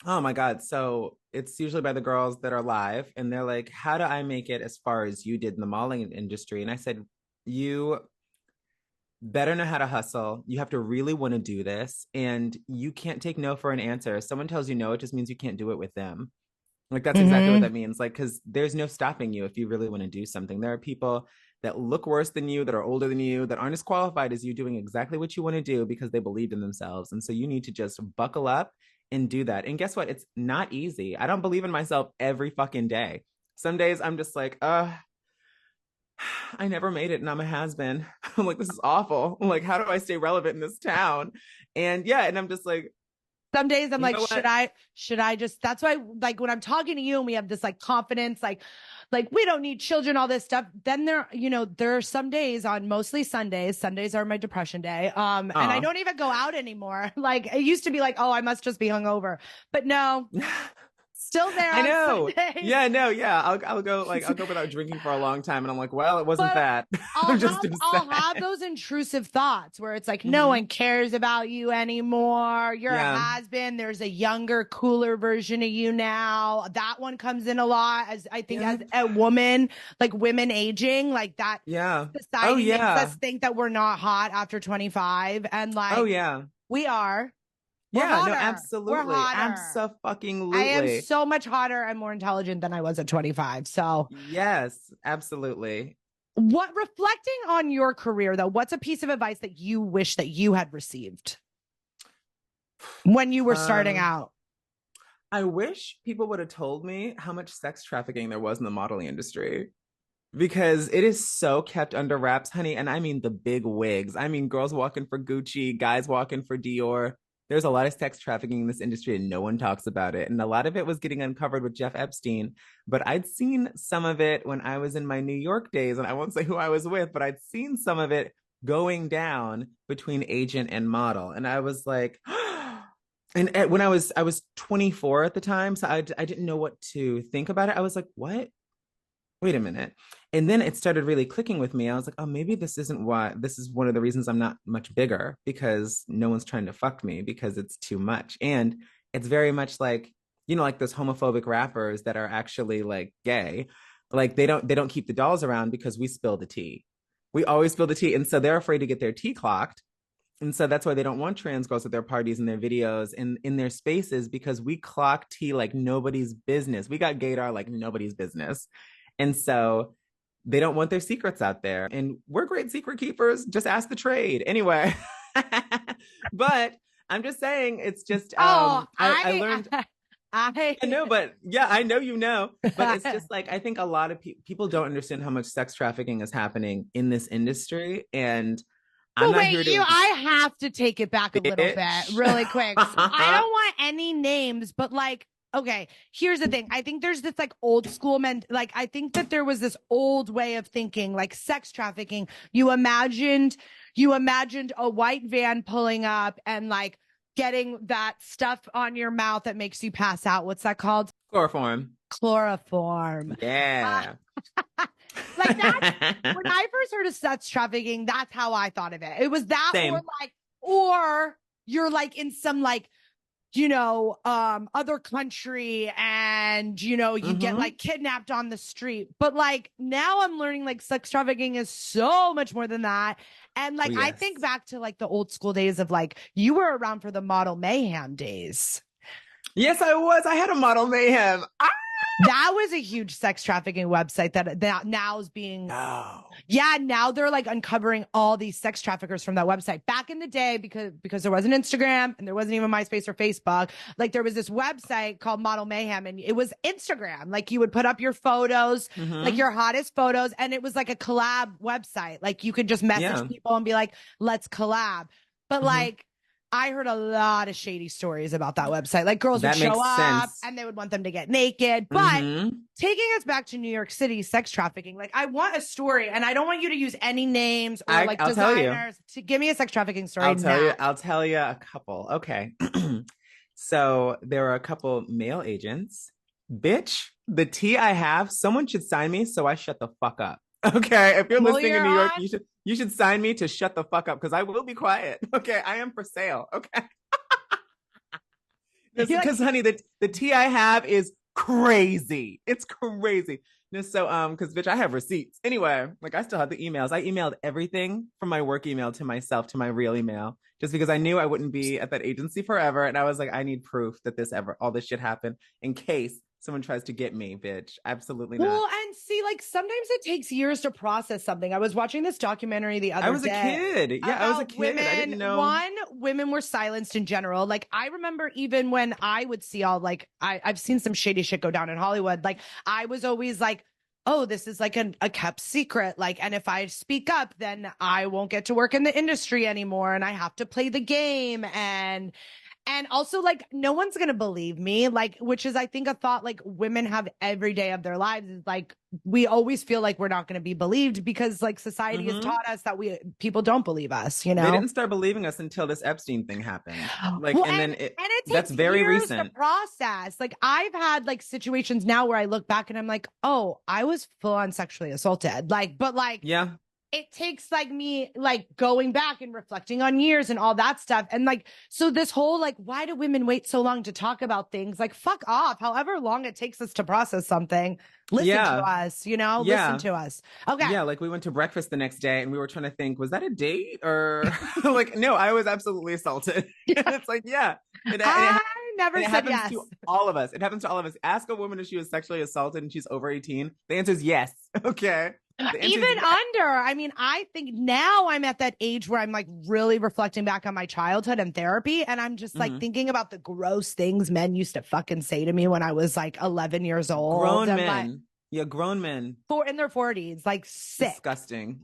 Oh my God. So it's usually by the girls that are live, and they're like, how do I make it as far as you did in the modeling industry? And I said, you better know how to hustle. You have to really want to do this, and you can't take no for an answer. If someone tells you no, it just means you can't do it with them. Like, that's exactly what that means. Like, because there's no stopping you if you really want to do something. There are people that look worse than you, that are older than you, that aren't as qualified as you, doing exactly what you want to do because they believed in themselves. And so you need to just buckle up and do that. And guess what? It's not easy. I don't believe in myself every fucking day. Some days I'm just like, I never made it and I'm a has-been. I'm like, this is awful. I'm like, how do I stay relevant in this town? And yeah, and I'm just like, some days I'm like, should I just, that's why, like, when I'm talking to you and we have this like confidence, like we don't need children, all this stuff. Then there are some days, on mostly Sundays are my depression day. And I don't even go out anymore. Like, it used to be like, oh, I must just be hungover, but no. Still there. I know. Yeah, no, yeah. I'll go without drinking for a long time, and I'm like, well, it wasn't that. I'll have those intrusive thoughts where it's like, no one cares about you anymore. You're a has-been. There's a younger, cooler version of you now. That one comes in a lot, as I think as a woman, like women aging, like that. Yeah. Society makes us think that we're not hot after 25, and like, we are. No, absolutely. Abso-fucking-lutely. I am so much hotter and more intelligent than I was at 25. So yes, absolutely. Reflecting on your career though, what's a piece of advice that you wish that you had received when you were starting out? I wish people would have told me how much sex trafficking there was in the modeling industry, because it is so kept under wraps, honey. And I mean the big wigs. I mean, girls walking for Gucci, guys walking for Dior. There's a lot of sex trafficking in this industry and no one talks about it. And a lot of it was getting uncovered with Jeff Epstein. But I'd seen some of it when I was in my New York days, and I won't say who I was with, but I'd seen some of it going down between agent and model. And I was like, and when I was 24 at the time, so I didn't know what to think about it. I was like, what? Wait a minute. And then it started really clicking with me. I was like, oh, maybe this is one of the reasons I'm not much bigger, because no one's trying to fuck me because it's too much. And it's very much like, like those homophobic rappers that are actually like gay, like they don't keep the dolls around because we spill the tea. We always spill the tea. And so they're afraid to get their tea clocked. And so that's why they don't want trans girls at their parties and their videos and in their spaces, because we clock tea like nobody's business. We got gaydar like nobody's business. And so they don't want their secrets out there. And we're great secret keepers. Just ask the trade. Anyway. But I'm just saying, it's just, I learned. I know, but yeah, I know, but it's just like, I think a lot of people don't understand how much sex trafficking is happening in this industry. And I have to take it back a little bit really quick. I don't want any names, but like, okay, here's the thing. I think there's this like old school I think that there was this old way of thinking, like sex trafficking. You imagined, you imagined a white van pulling up and like getting that stuff on your mouth that makes you pass out. What's that called? Chloroform. Chloroform. Yeah. Like that. When I first heard of sex trafficking, that's how I thought of it. It was that, Same. or you're like in some like, other country and, you get like kidnapped on the street. But like now I'm learning like sex trafficking is so much more than that. And like, I think back to like the old school days of like, you were around for the Model Mayhem days. Yes, I was. I had a Model Mayhem. That was a huge sex trafficking website that now is being. Oh. Yeah, now they're like uncovering all these sex traffickers from that website. Back in the day, because there wasn't Instagram and there wasn't even MySpace or Facebook, like there was this website called Model Mayhem and it was Instagram. Like you would put up your photos, like your hottest photos, and it was like a collab website. Like you could just message people and be like, let's collab. But like, I heard a lot of shady stories about that website. Like girls would show up and they would want them to get naked. But taking us back to New York City, sex trafficking, like I want a story and I don't want you to use any names or like designers to give me a sex trafficking story. I'll tell you a couple. Okay. So there are a couple male agents. Bitch, the tea I have, someone should sign me so I shut the fuck up. Okay, if you're listening in New York, you should sign me to shut the fuck up because I will be quiet. Okay, I am for sale. Okay, because honey, the tea I have is crazy. It's crazy. So because bitch, I have receipts. Anyway, like I still have the emails. I emailed everything from my work email to myself to my real email just because I knew I wouldn't be at that agency forever, and I was like, I need proof that all this shit happened in case someone tries to get me, bitch. Absolutely not. Well, and see, like sometimes it takes years to process something. I was watching this documentary the other day. I was a kid. Yeah, I was a kid. Women, I didn't know. Women were silenced in general. Like I remember even when I would see all like I've seen some shady shit go down in Hollywood. Like I was always like, oh, this is like a kept secret. Like, and if I speak up, then I won't get to work in the industry anymore, and I have to play the game and also, like, no one's going to believe me, like, which is, I think, a thought like women have every day of their lives is like, we always feel like we're not going to be believed because like society has taught us that people don't believe us, They didn't start believing us until this Epstein thing happened. Like, well, and then it that's very recent to process. Like I've had like situations now where I look back and I'm like, oh, I was full on sexually assaulted. Like, but like, yeah. It takes like me like going back and reflecting on years and all that stuff. And like, so this whole like, why do women wait so long to talk about things? Like, fuck off. However long it takes us to process something, listen to us, listen to us. Okay. Yeah. Like we went to breakfast the next day and we were trying to think, was that a date or like, no, I was absolutely assaulted. It's like, yeah. I never said yes. To all of us. It happens to all of us. Ask a woman if she was sexually assaulted and she's over 18. The answer is yes. Okay. Even under, I mean, I think now I'm at that age where I'm like really reflecting back on my childhood and therapy. And I'm just like thinking about the gross things men used to fucking say to me when I was like 11 years old. Grown men. Yeah, grown men. In their 40s, like sick. Disgusting.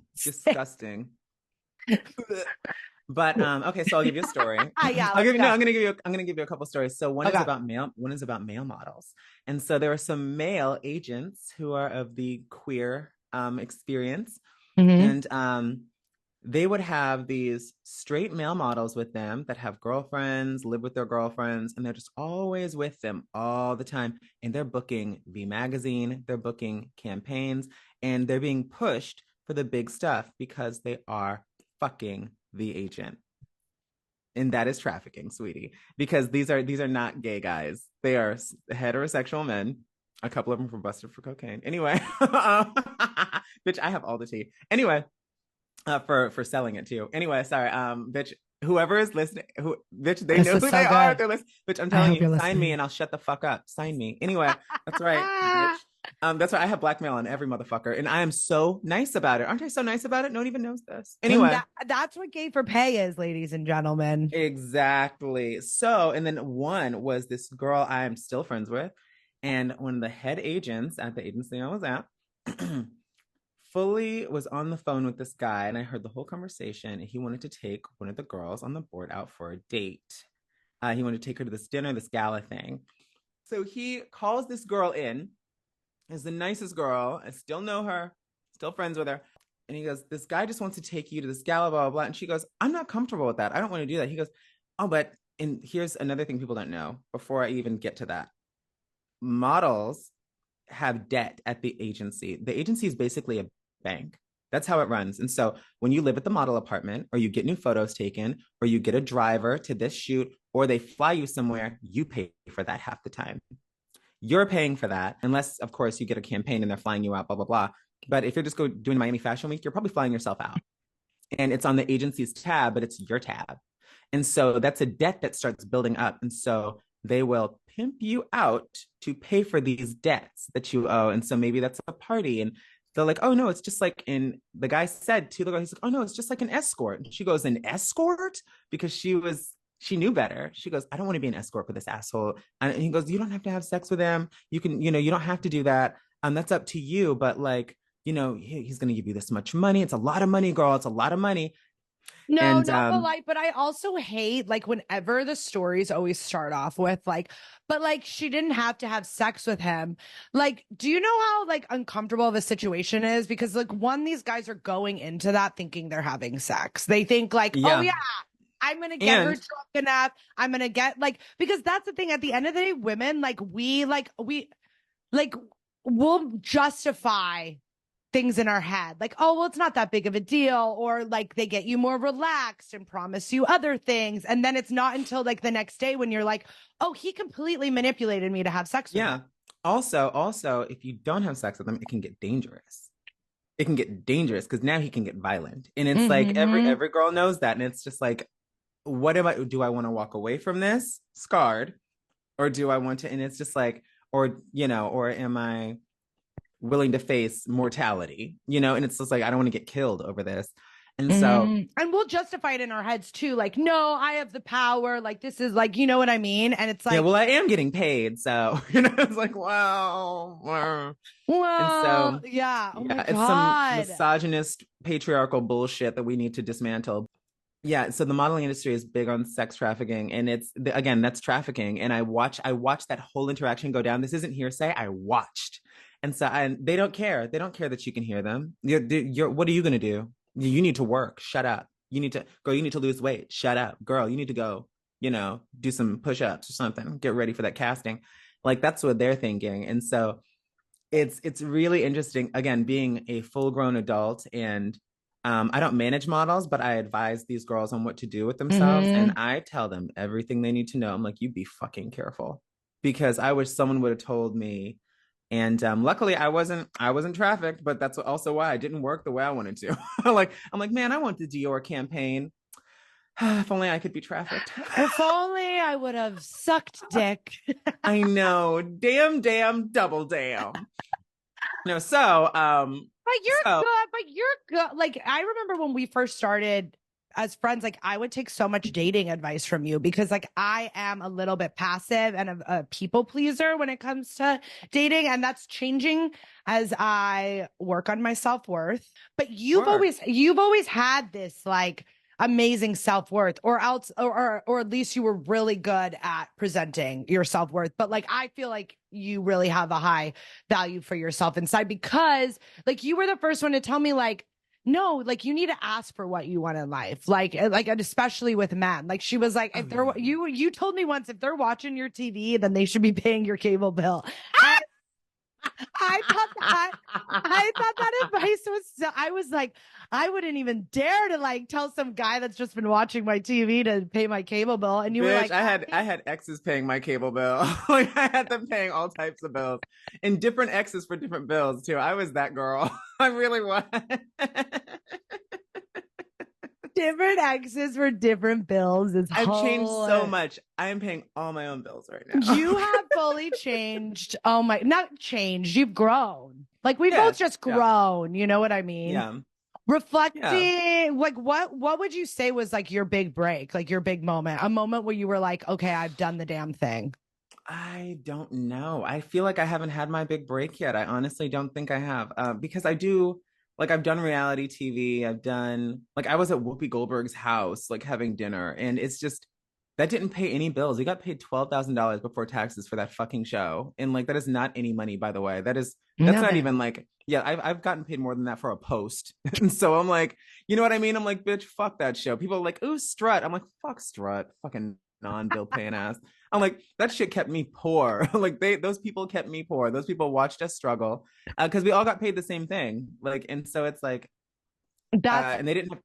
But okay, so I'll give you a story. Yeah, I'm gonna give you a couple stories. So one is about male models. And so there are some male agents who are of the queer experience, and they would have these straight male models with them that have girlfriends, live with their girlfriends, and they're just always with them all the time. And they're booking the magazine, they're booking campaigns, and they're being pushed for the big stuff because they are fucking the agent. And that is trafficking, sweetie, because these are not gay guys. They are heterosexual men. A couple of them were busted for cocaine. Anyway, bitch, I have all the tea. Anyway, for selling it too. Anyway, sorry, bitch. Whoever is listening, bitch, they know who they are. They're listening. Bitch, I'm telling you, sign me and I'll shut the fuck up. Sign me. Anyway, that's right, bitch. That's why I have blackmail on every motherfucker, and I am so nice about it. Aren't I so nice about it? No one even knows this. Anyway, that's what gay for pay is, ladies and gentlemen. Exactly. So, and then one was this girl I am still friends with. And when the head agents at the agency I was at fully was on the phone with this guy, and I heard the whole conversation, he wanted to take one of the girls on the board out for a date. He wanted to take her to this dinner, this gala thing. So he calls this girl in, is the nicest girl. I still know her, still friends with her. And he goes, this guy just wants to take you to this gala, blah, blah, blah. And she goes, I'm not comfortable with that. I don't want to do that. He goes, oh, but, and here's another thing people don't know before I even get to that. Models have debt at the agency. The agency is basically a bank. That's how it runs. And so when you live at the model apartment, or you get new photos taken, or you get a driver to this shoot, or they fly you somewhere, you pay for that half the time. You're paying for that, unless, of course, you get a campaign and they're flying you out, blah, blah, blah. But if you're just doing Miami Fashion Week, you're probably flying yourself out. And it's on the agency's tab, but it's your tab. And so that's a debt that starts building up. And so they will pimp you out to pay for these debts that you owe. And so maybe that's a party. And they're like, oh, no, it's just like in, the guy said to the girl, he's like, oh, no, it's just like an escort. And she goes, an escort? Because she knew better. She goes, I don't want to be an escort for this asshole. And he goes, you don't have to have sex with him. You can, you don't have to do that. That's up to you. But like, he's going to give you this much money. It's a lot of money, girl. It's a lot of money. No, and, but I also hate like whenever the stories always start off with like, but like she didn't have to have sex with him. Like, do you know how like uncomfortable the situation is? Because like these guys are going into that thinking they're having sex. They think like, oh yeah, I'm going to get her drunk enough. I'm going to get like, because that's the thing at the end of the day, women, like we'll justify things in our head like, oh, well, it's not that big of a deal, or like they get you more relaxed and promise you other things, and then it's not until like the next day when you're like, oh, he completely manipulated me to have sex with him. Also if you don't have sex with him, it can get dangerous. Because now he can get violent, and it's like every girl knows that, and it's just like, do I want to walk away from this scarred, or do I want to, and it's just like, or am I willing to face mortality, and it's just like, I don't want to get killed over this. And so, and we'll justify it in our heads too. Like, no, I have the power. Like, this is like, you know what I mean? And it's like, yeah, well, I am getting paid. So, it's like, wow. And so, yeah. Oh my it's God. some misogynist patriarchal bullshit that we need to dismantle. Yeah. So the modeling industry is big on sex trafficking, and again, that's trafficking. And I watched that whole interaction go down. This isn't hearsay. I watched. And so they don't care. They don't care that you can hear them. What are you going to do? You need to work. Shut up. You need to lose weight. Shut up. Girl, you need to go, do some push-ups or something. Get ready for that casting. Like, that's what they're thinking. And so it's really interesting, again, being a full-grown adult. And I don't manage models, but I advise these girls on what to do with themselves. And I tell them everything they need to know. I'm like, you be fucking careful. Because I wish someone would have told me. And luckily I wasn't trafficked, but that's also why I didn't work the way I wanted to. I'm like, man, I want the Dior campaign. If only I could be trafficked. If only I would have sucked dick. I know. Damn, double damn. No, so but you're good. Like, I remember when we first started as friends, like I would take so much dating advice from you, because like I am a little bit passive and a people pleaser when it comes to dating. And that's changing as I work on my self-worth. But you've always had this like amazing self-worth, or else, or at least you were really good at presenting your self-worth. But like, I feel like you really have a high value for yourself inside, because like you were the first one to tell me like, no, like you need to ask for what you want in life. Like, and especially with men. Like she was like, if they're, you told me once, if they're watching your TV, then they should be paying your cable bill. I thought that advice was so, I was like, I wouldn't even dare to like tell some guy that's just been watching my TV to pay my cable bill. And you were like, I had exes paying my cable bill. Like I had them paying all types of bills, and different exes for different bills too. I was that girl. I really was. Different exes for different bills. I've changed so much. I am paying all my own bills right now. You have fully changed. Oh my, not changed. You've grown. Like we've both just grown. You know what I mean? Yeah. Reflecting, like what would you say was like your big break, like your big moment, a moment where you were like, okay, I've done the damn thing? I don't know. I feel like I haven't had my big break yet. I honestly don't think I have, because I've done reality TV. I've done, like, I was at Whoopi Goldberg's house, like having dinner, and it's just, That didn't pay any bills. We got paid $12,000 before taxes for that fucking show. And like that is not any money, by the way. That's not Nothing. even like, yeah, I've gotten paid more than that for a post. And so I'm like, you know what I mean? I'm like, bitch, fuck that show. People are like, ooh, Strut. I'm like, fuck Strut. Fucking non-bill paying ass. I'm like, that shit kept me poor. Like those people kept me poor. Those people watched us struggle. Because we all got paid the same thing. Like, and so it's like, That's and they didn't have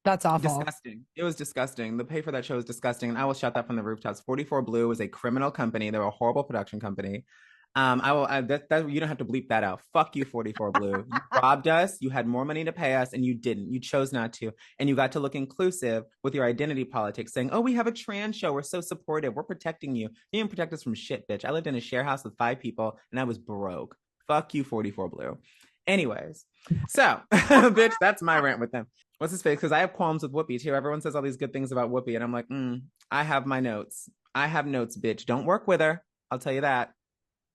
that's awful. disgusting. It was disgusting. The pay for that show was disgusting. And I will shout that from the rooftops. 44 Blue was a criminal company. They were a horrible production company. That you don't have to bleep that out. Fuck you, 44 Blue. You robbed us. You had more money to pay us, and you didn't. You chose not to, and you got to look inclusive with your identity politics, saying, "Oh, we have a trans show. We're so supportive. We're protecting you. You didn't protect us from shit, bitch. I lived in a share house with 5 people, and I was broke. Fuck you, 44 Blue." Anyways, so bitch, that's my rant with them. What's his face? Because I have qualms with Whoopi too. Everyone says all these good things about Whoopi, and I'm like, I have my notes. I have notes, bitch. Don't work with her. I'll tell you that.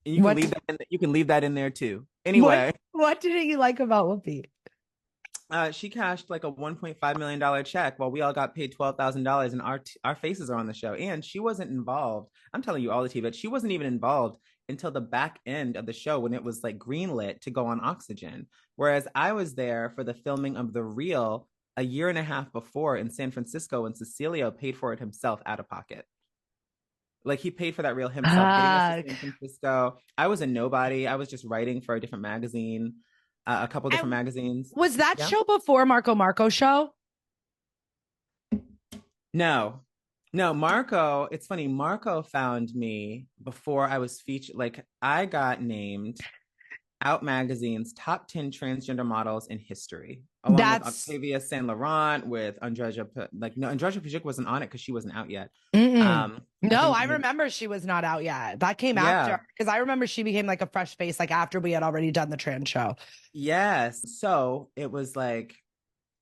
And you can What leave that in, you can leave that in there too. what Anyway, what didn't you like about Whoopi? she cashed like a $1.5 million check while we all got paid $12,000, and our faces are on the show. And she wasn't involved. I'm telling you all the tea, but she wasn't even involved until the back end of the show when it was like greenlit to go on Oxygen. Whereas I was there for the filming of The Real a year and a half before in San Francisco, and Cecilio paid for it himself out of pocket. Like he paid for that reel himself, getting us to San Francisco. I was a nobody. I was just writing for a different magazine, a couple different And magazines. was that Yeah. show before Marco show? No, no, Marco. It's funny. Marco found me before I was featured. Like I got named Out Magazine's top 10 transgender models in history, along with That's Octavia Saint Laurent, with Andreja. Like no, Andreja Pajuk wasn't on it because she wasn't out yet. Mm-mm. I No, think I maybe, remember she was not out yet. That came yeah. after because I remember she became like a fresh face like after we had already done the trans show. Yes. So it was like,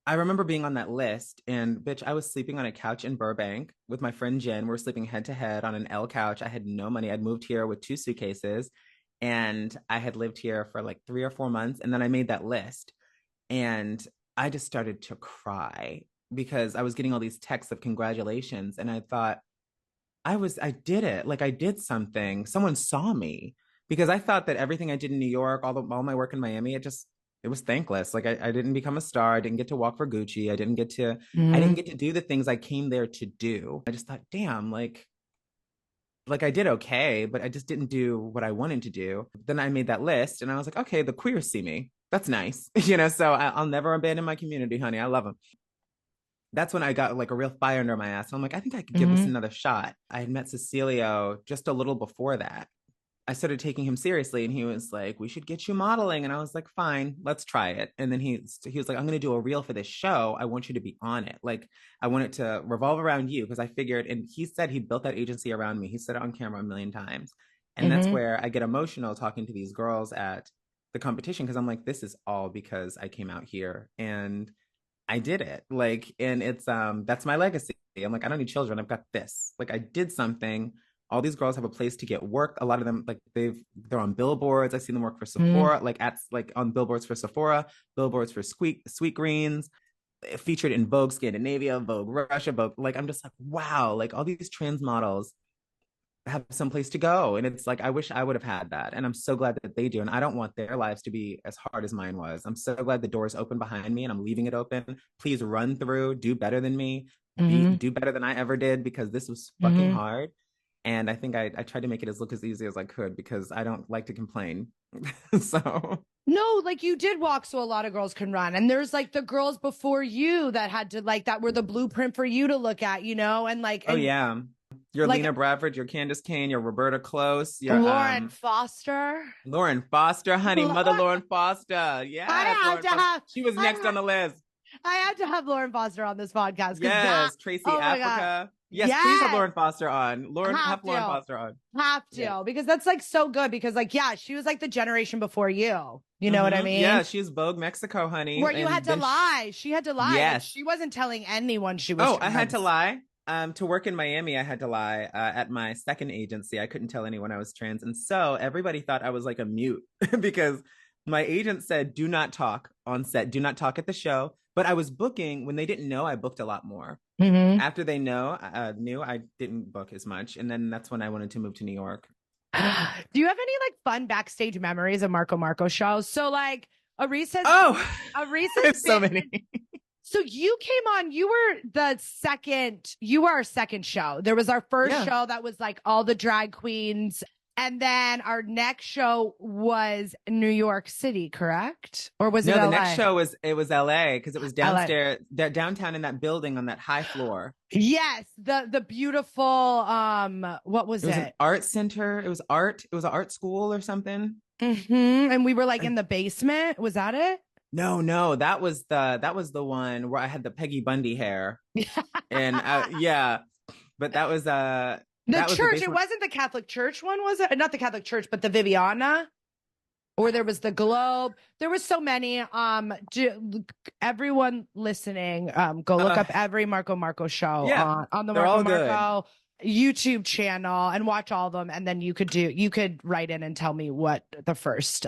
I remember being on that list, and bitch, I was sleeping on a couch in Burbank with my friend Jen. We were sleeping head to head on an L couch. I had no money. I'd moved here with 2 suitcases, and I had lived here for like 3 or 4 months. And then I made that list, and I just started to cry because I was getting all these texts of congratulations. And I thought, I did it. Like I did something. Someone saw me, because I thought that everything I did in New York, all my work in Miami, it was thankless. Like I didn't become a star. I didn't get to walk for Gucci. I didn't get to do the things I came there to do. I just thought, damn, like I did okay, but I just didn't do what I wanted to do. Then I made that list, and I was like, okay, the queers see me. That's nice. So I'll never abandon my community, honey. I love them. That's when I got like a real fire under my ass. And I'm like, I think I could give this another shot. I had met Cecilio just a little before that. I started taking him seriously, and he was like, we should get you modeling. And I was like, fine, let's try it. And then he was like, I'm going to do a reel for this show. I want you to be on it. Like, I want it to revolve around you, because I figured, and he said he built that agency around me. He said it on camera a million times. And that's where I get emotional talking to these girls at the competition, because I'm like, this is all because I came out here and I did it. Like, and it's that's my legacy. I'm like, I don't need children. I've got this. Like, I did something. All these girls have a place to get work. A lot of them, like they're on billboards. I've seen them work for Sephora, like on billboards for Sephora, billboards for Sweet Greens, featured in Vogue Scandinavia, Vogue Russia, Vogue. Like, I'm just like, wow, like all these trans models have some place to go. And it's like, I wish I would have had that. And I'm so glad that they do. And I don't want their lives to be as hard as mine was. I'm so glad the door is open behind me, and I'm leaving it open. Please run through, do better than me, do better than I ever did, because this was fucking hard. And I think I tried to make it look as easy as I could, because I don't like to complain. So No, like you did walk so a lot of girls can run. And there's like the girls before you that had to like that were the blueprint for you to look at, and like oh yeah. Your like, Lena Bradford, your Candace Kane, your Roberta Close, your Lauren Foster. Lauren Foster, honey, Mother Lauren Foster. Yeah, she was next on the list. I have to have Lauren Foster on this podcast. Yes, Tracy Africa. Yes, please have Lauren Foster on. Have Lauren Foster on. Have to, because that's like so good. Because like, yeah, she was like the generation before you. You know what I mean? Yeah, she's Vogue Mexico, honey. Where you had to lie. She had to lie. Yes. Like, she wasn't telling anyone she was. Oh, I had to lie. To work in Miami, I had to lie. At my second agency, I couldn't tell anyone I was trans. And so everybody thought I was like a mute because My agent said, do not talk on set, do not talk at the show. But I was booking when they didn't know. I booked a lot more. Mm-hmm. After they knew I didn't book as much, and then that's when I wanted to move to New York. Do you have any like fun backstage memories of Marco shows? So like Arisce There's so many. So you came on, you were our second show. There was our first show that was like all the drag queens. And then our next show was New York City, correct? Or was it LA? No, the next show was LA because it was downstairs, downtown in that building on that high floor. Yes, the beautiful what was it? It was an art center. It was an art school or something. Mm-hmm. And we were like in the basement. Was that it? No, that was the one where I had the Peggy Bundy hair. And but that was the church. It wasn't the Catholic Church one, was it? Not the Catholic Church, but the Viviana. Or there was the Globe. There was so many. Everyone listening, go look up every Marco show on the Marco YouTube channel and watch all of them. And then you could write in and tell me what the first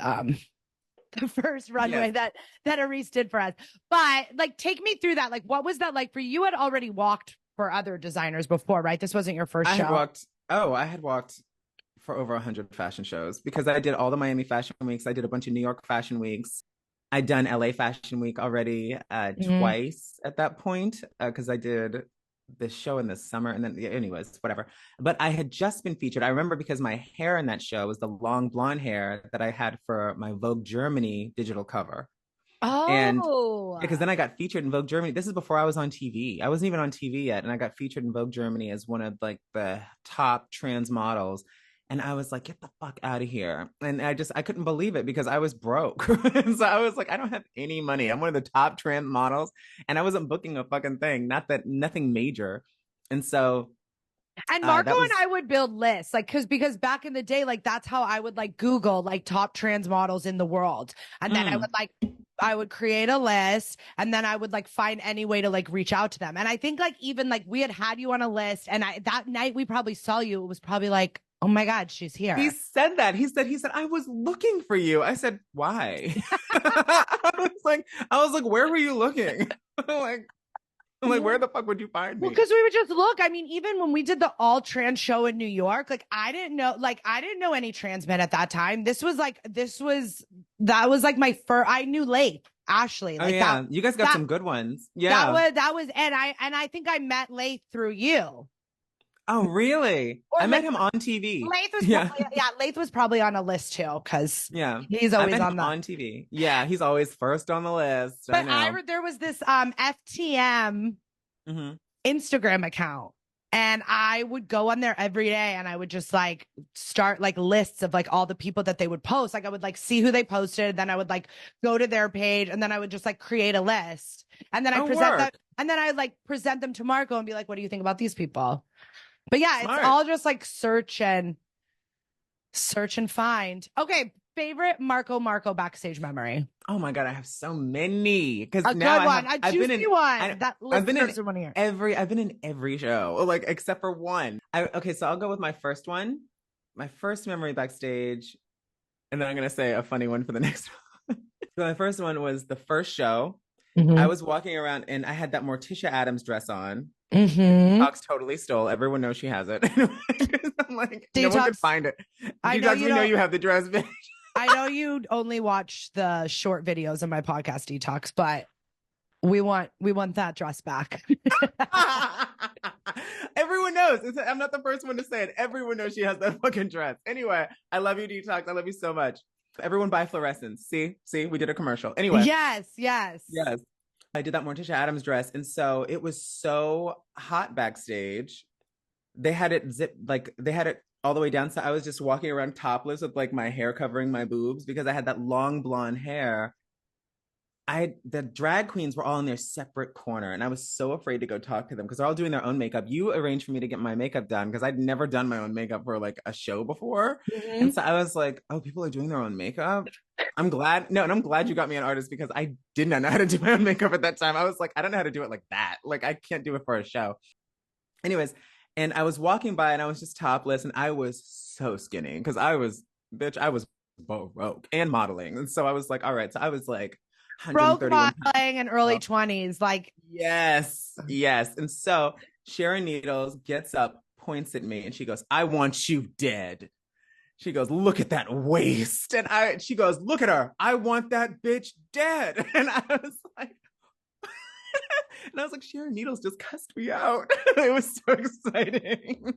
runway that Arisce did for us. But like, take me through that. Like, what was that like for you? You had already walked for other designers before, right? This wasn't your first show. I had walked for over 100 fashion shows because I did all the Miami Fashion Weeks. I did a bunch of New York Fashion Weeks. I'd done LA Fashion Week already twice at that point because I did this show in the summer and then anyways, whatever. But I had just been featured. I remember because my hair in that show was the long blonde hair that I had for my Vogue Germany digital cover. Oh, and because then I got featured in Vogue Germany. This is before I was on TV. I wasn't even on TV yet. And I got featured in Vogue Germany as one of like the top trans models. And I was like, get the fuck out of here. And I couldn't believe it because I was broke. And so I was like, I don't have any money. I'm one of the top trans models. And I wasn't booking a fucking thing. Nothing major. And so and Marco and I would build lists, like, because back in the day, like, that's how I would like Google like top trans models in the world. And then I would create a list and then I would like find any way to like reach out to them. And I think like even like we had you on a list and that night we probably saw you. It was probably like, oh my God, she's here. He said that. He said, I was looking for you. I said, why? I was like, where were you looking? I'm like, where the fuck would you find me? Well, because we would just look. I mean, even when we did the all trans show in New York, like I didn't know any trans men at that time. That was like my first. I knew Laith, Ashley. Like, you guys got some good ones. Yeah, that was, and I think I met Laith through you. Oh, really? I met him on TV. Laith was probably on a list too, because he's always on TV. Yeah, he's always first on the list. But there was this FTM Instagram account, and I would go on there every day, and I would just like start like lists of like all the people that they would post. Like I would like see who they posted, then I would like go to their page, and then I would just like create a list, and then I present them to Marco and be like, "What do you think about these people?" But yeah, Smart. It's all just like search and find. Okay, favorite Marco backstage memory. Oh my God, I have so many. Because a now good one, a juicy one. I've been in every show, like except for one. So I'll go with my first one. My first memory backstage, and then I'm gonna say a funny one for the next one. So my first one was the first show. I was walking around and I had that Morticia Adams dress on. Detox totally stole. Everyone knows she has it. I'm like, Detox, no one could find it. Detox, we know you have the dress, bitch. I know you only watch the short videos of my podcast, Detox, but we want that dress back. Everyone knows. I'm not the first one to say it. Everyone knows she has that fucking dress. Anyway, I love you, Detox. I love you so much. Everyone buy fluorescents. See, we did a commercial. Anyway. Yes. I did that Morticia Adams dress. And so it was so hot backstage. They had it all the way down. So I was just walking around topless with like my hair covering my boobs because I had that long blonde hair. The drag queens were all in their separate corner and I was so afraid to go talk to them because they're all doing their own makeup. You arranged for me to get my makeup done because I'd never done my own makeup for like a show before. And so I was like, oh, people are doing their own makeup. I'm glad you got me an artist because I did not know how to do my own makeup at that time. I was like, I don't know how to do it like that. Like I can't do it for a show. Anyways, and I was walking by and I was just topless and I was so skinny because I was broke and modeling. And so I was like, all right. So I was like Broke 131 modeling in early pounds. 20s. Like, Yes. And so Sharon Needles gets up, points at me, and she goes, I want you dead. She goes, look at that waist. And she goes, look at her. I want that bitch dead. And I was like, Sharon Needles just cussed me out. It was so exciting.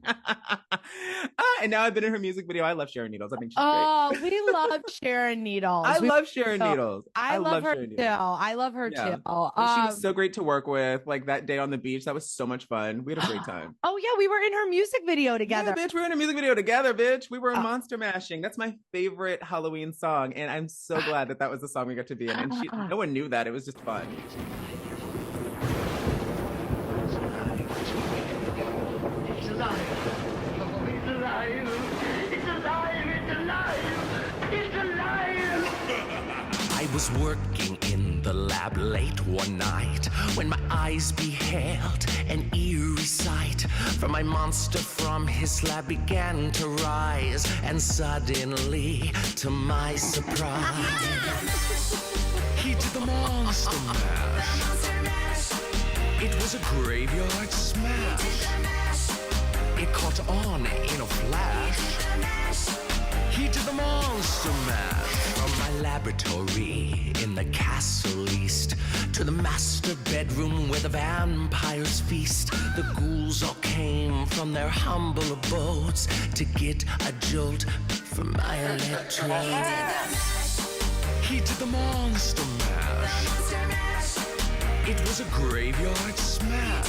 And now I've been in her music video. I love Sharon Needles. I think she's great. oh, we love Sharon Needles. I love Sharon Needles. I love her Sharon too. Needles. I love her Yeah. too. She was so great to work with. Like that day on the beach, that was so much fun. We had a great time. Oh yeah, we were in her music video together. Yeah, bitch, we were in a music video together, bitch. We were in Monster Mashing. That's my favorite Halloween song, and I'm so glad that was the song we got to be in. And no one knew that. It was just fun. It's alive. It's alive. It's alive. It's alive. It's alive. I was working in the lab late one night when my eyes beheld an eerie sight. For my monster from his lab began to rise, and suddenly, to my surprise, he did the monster mash. It was a graveyard smash. It caught on in a flash. He did the monster mash. From my laboratory in the castle east to the master bedroom where the vampires feast, the ghouls all came from their humble abodes to get a jolt from my electrode. He did the monster mash. It was a graveyard smash.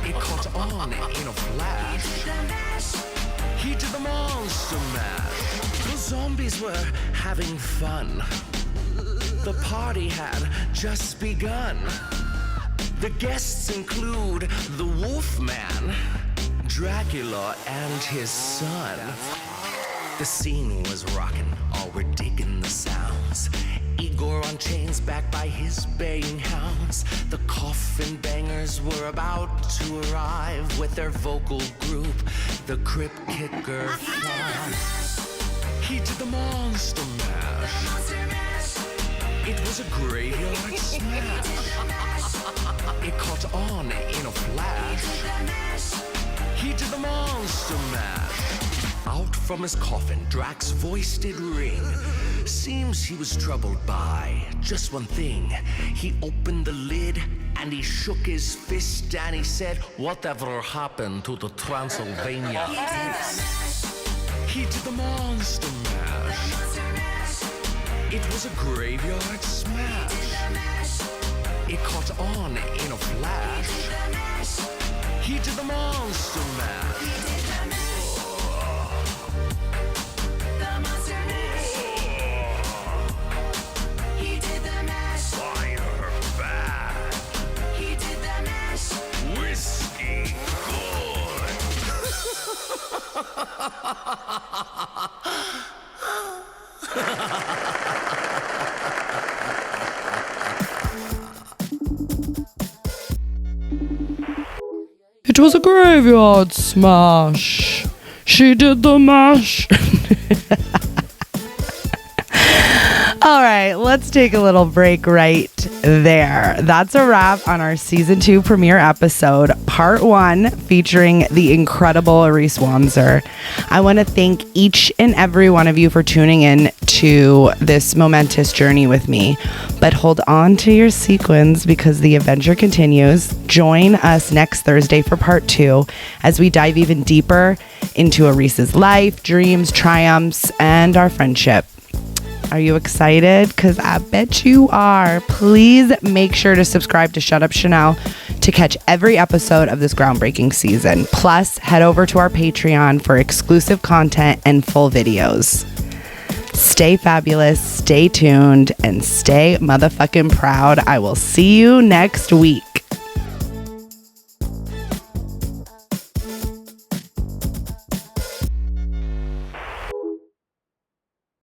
It caught on in a flash. He did the monster mash. The zombies were having fun. The party had just begun. The guests include the Wolfman, Dracula, and his son. The scene was rocking, all were digging the sounds. Igor on chains backed by his baying hounds. The coffin bangers were about to arrive with their vocal group, the Crypt Kicker Five. He did the monster mash. It was a graveyard smash. It caught on in a flash. He did the monster mash. Out from his coffin, Drax's voice did ring. Seems he was troubled by just one thing. He opened the lid and he shook his fist and he said, whatever happened to the Transylvania twist? He did the monster mash. It was a graveyard smash. It caught on in a flash. He did the monster mash. It was a graveyard smash. She did the mash. All right, let's take a little break right there. That's a wrap on our season 2 premiere episode, part 1, featuring the incredible Arisce Wanzer. I want to thank each and every one of you for tuning in to this momentous journey with me. But hold on to your sequins because the adventure continues. Join us next Thursday for part 2 as we dive even deeper into Arisce's life, dreams, triumphs, and our friendship. Are you excited? Because I bet you are. Please make sure to subscribe to Shut Up Chanel to catch every episode of this groundbreaking season. Plus, head over to our Patreon for exclusive content and full videos. Stay fabulous, stay tuned, and stay motherfucking proud. I will see you next week.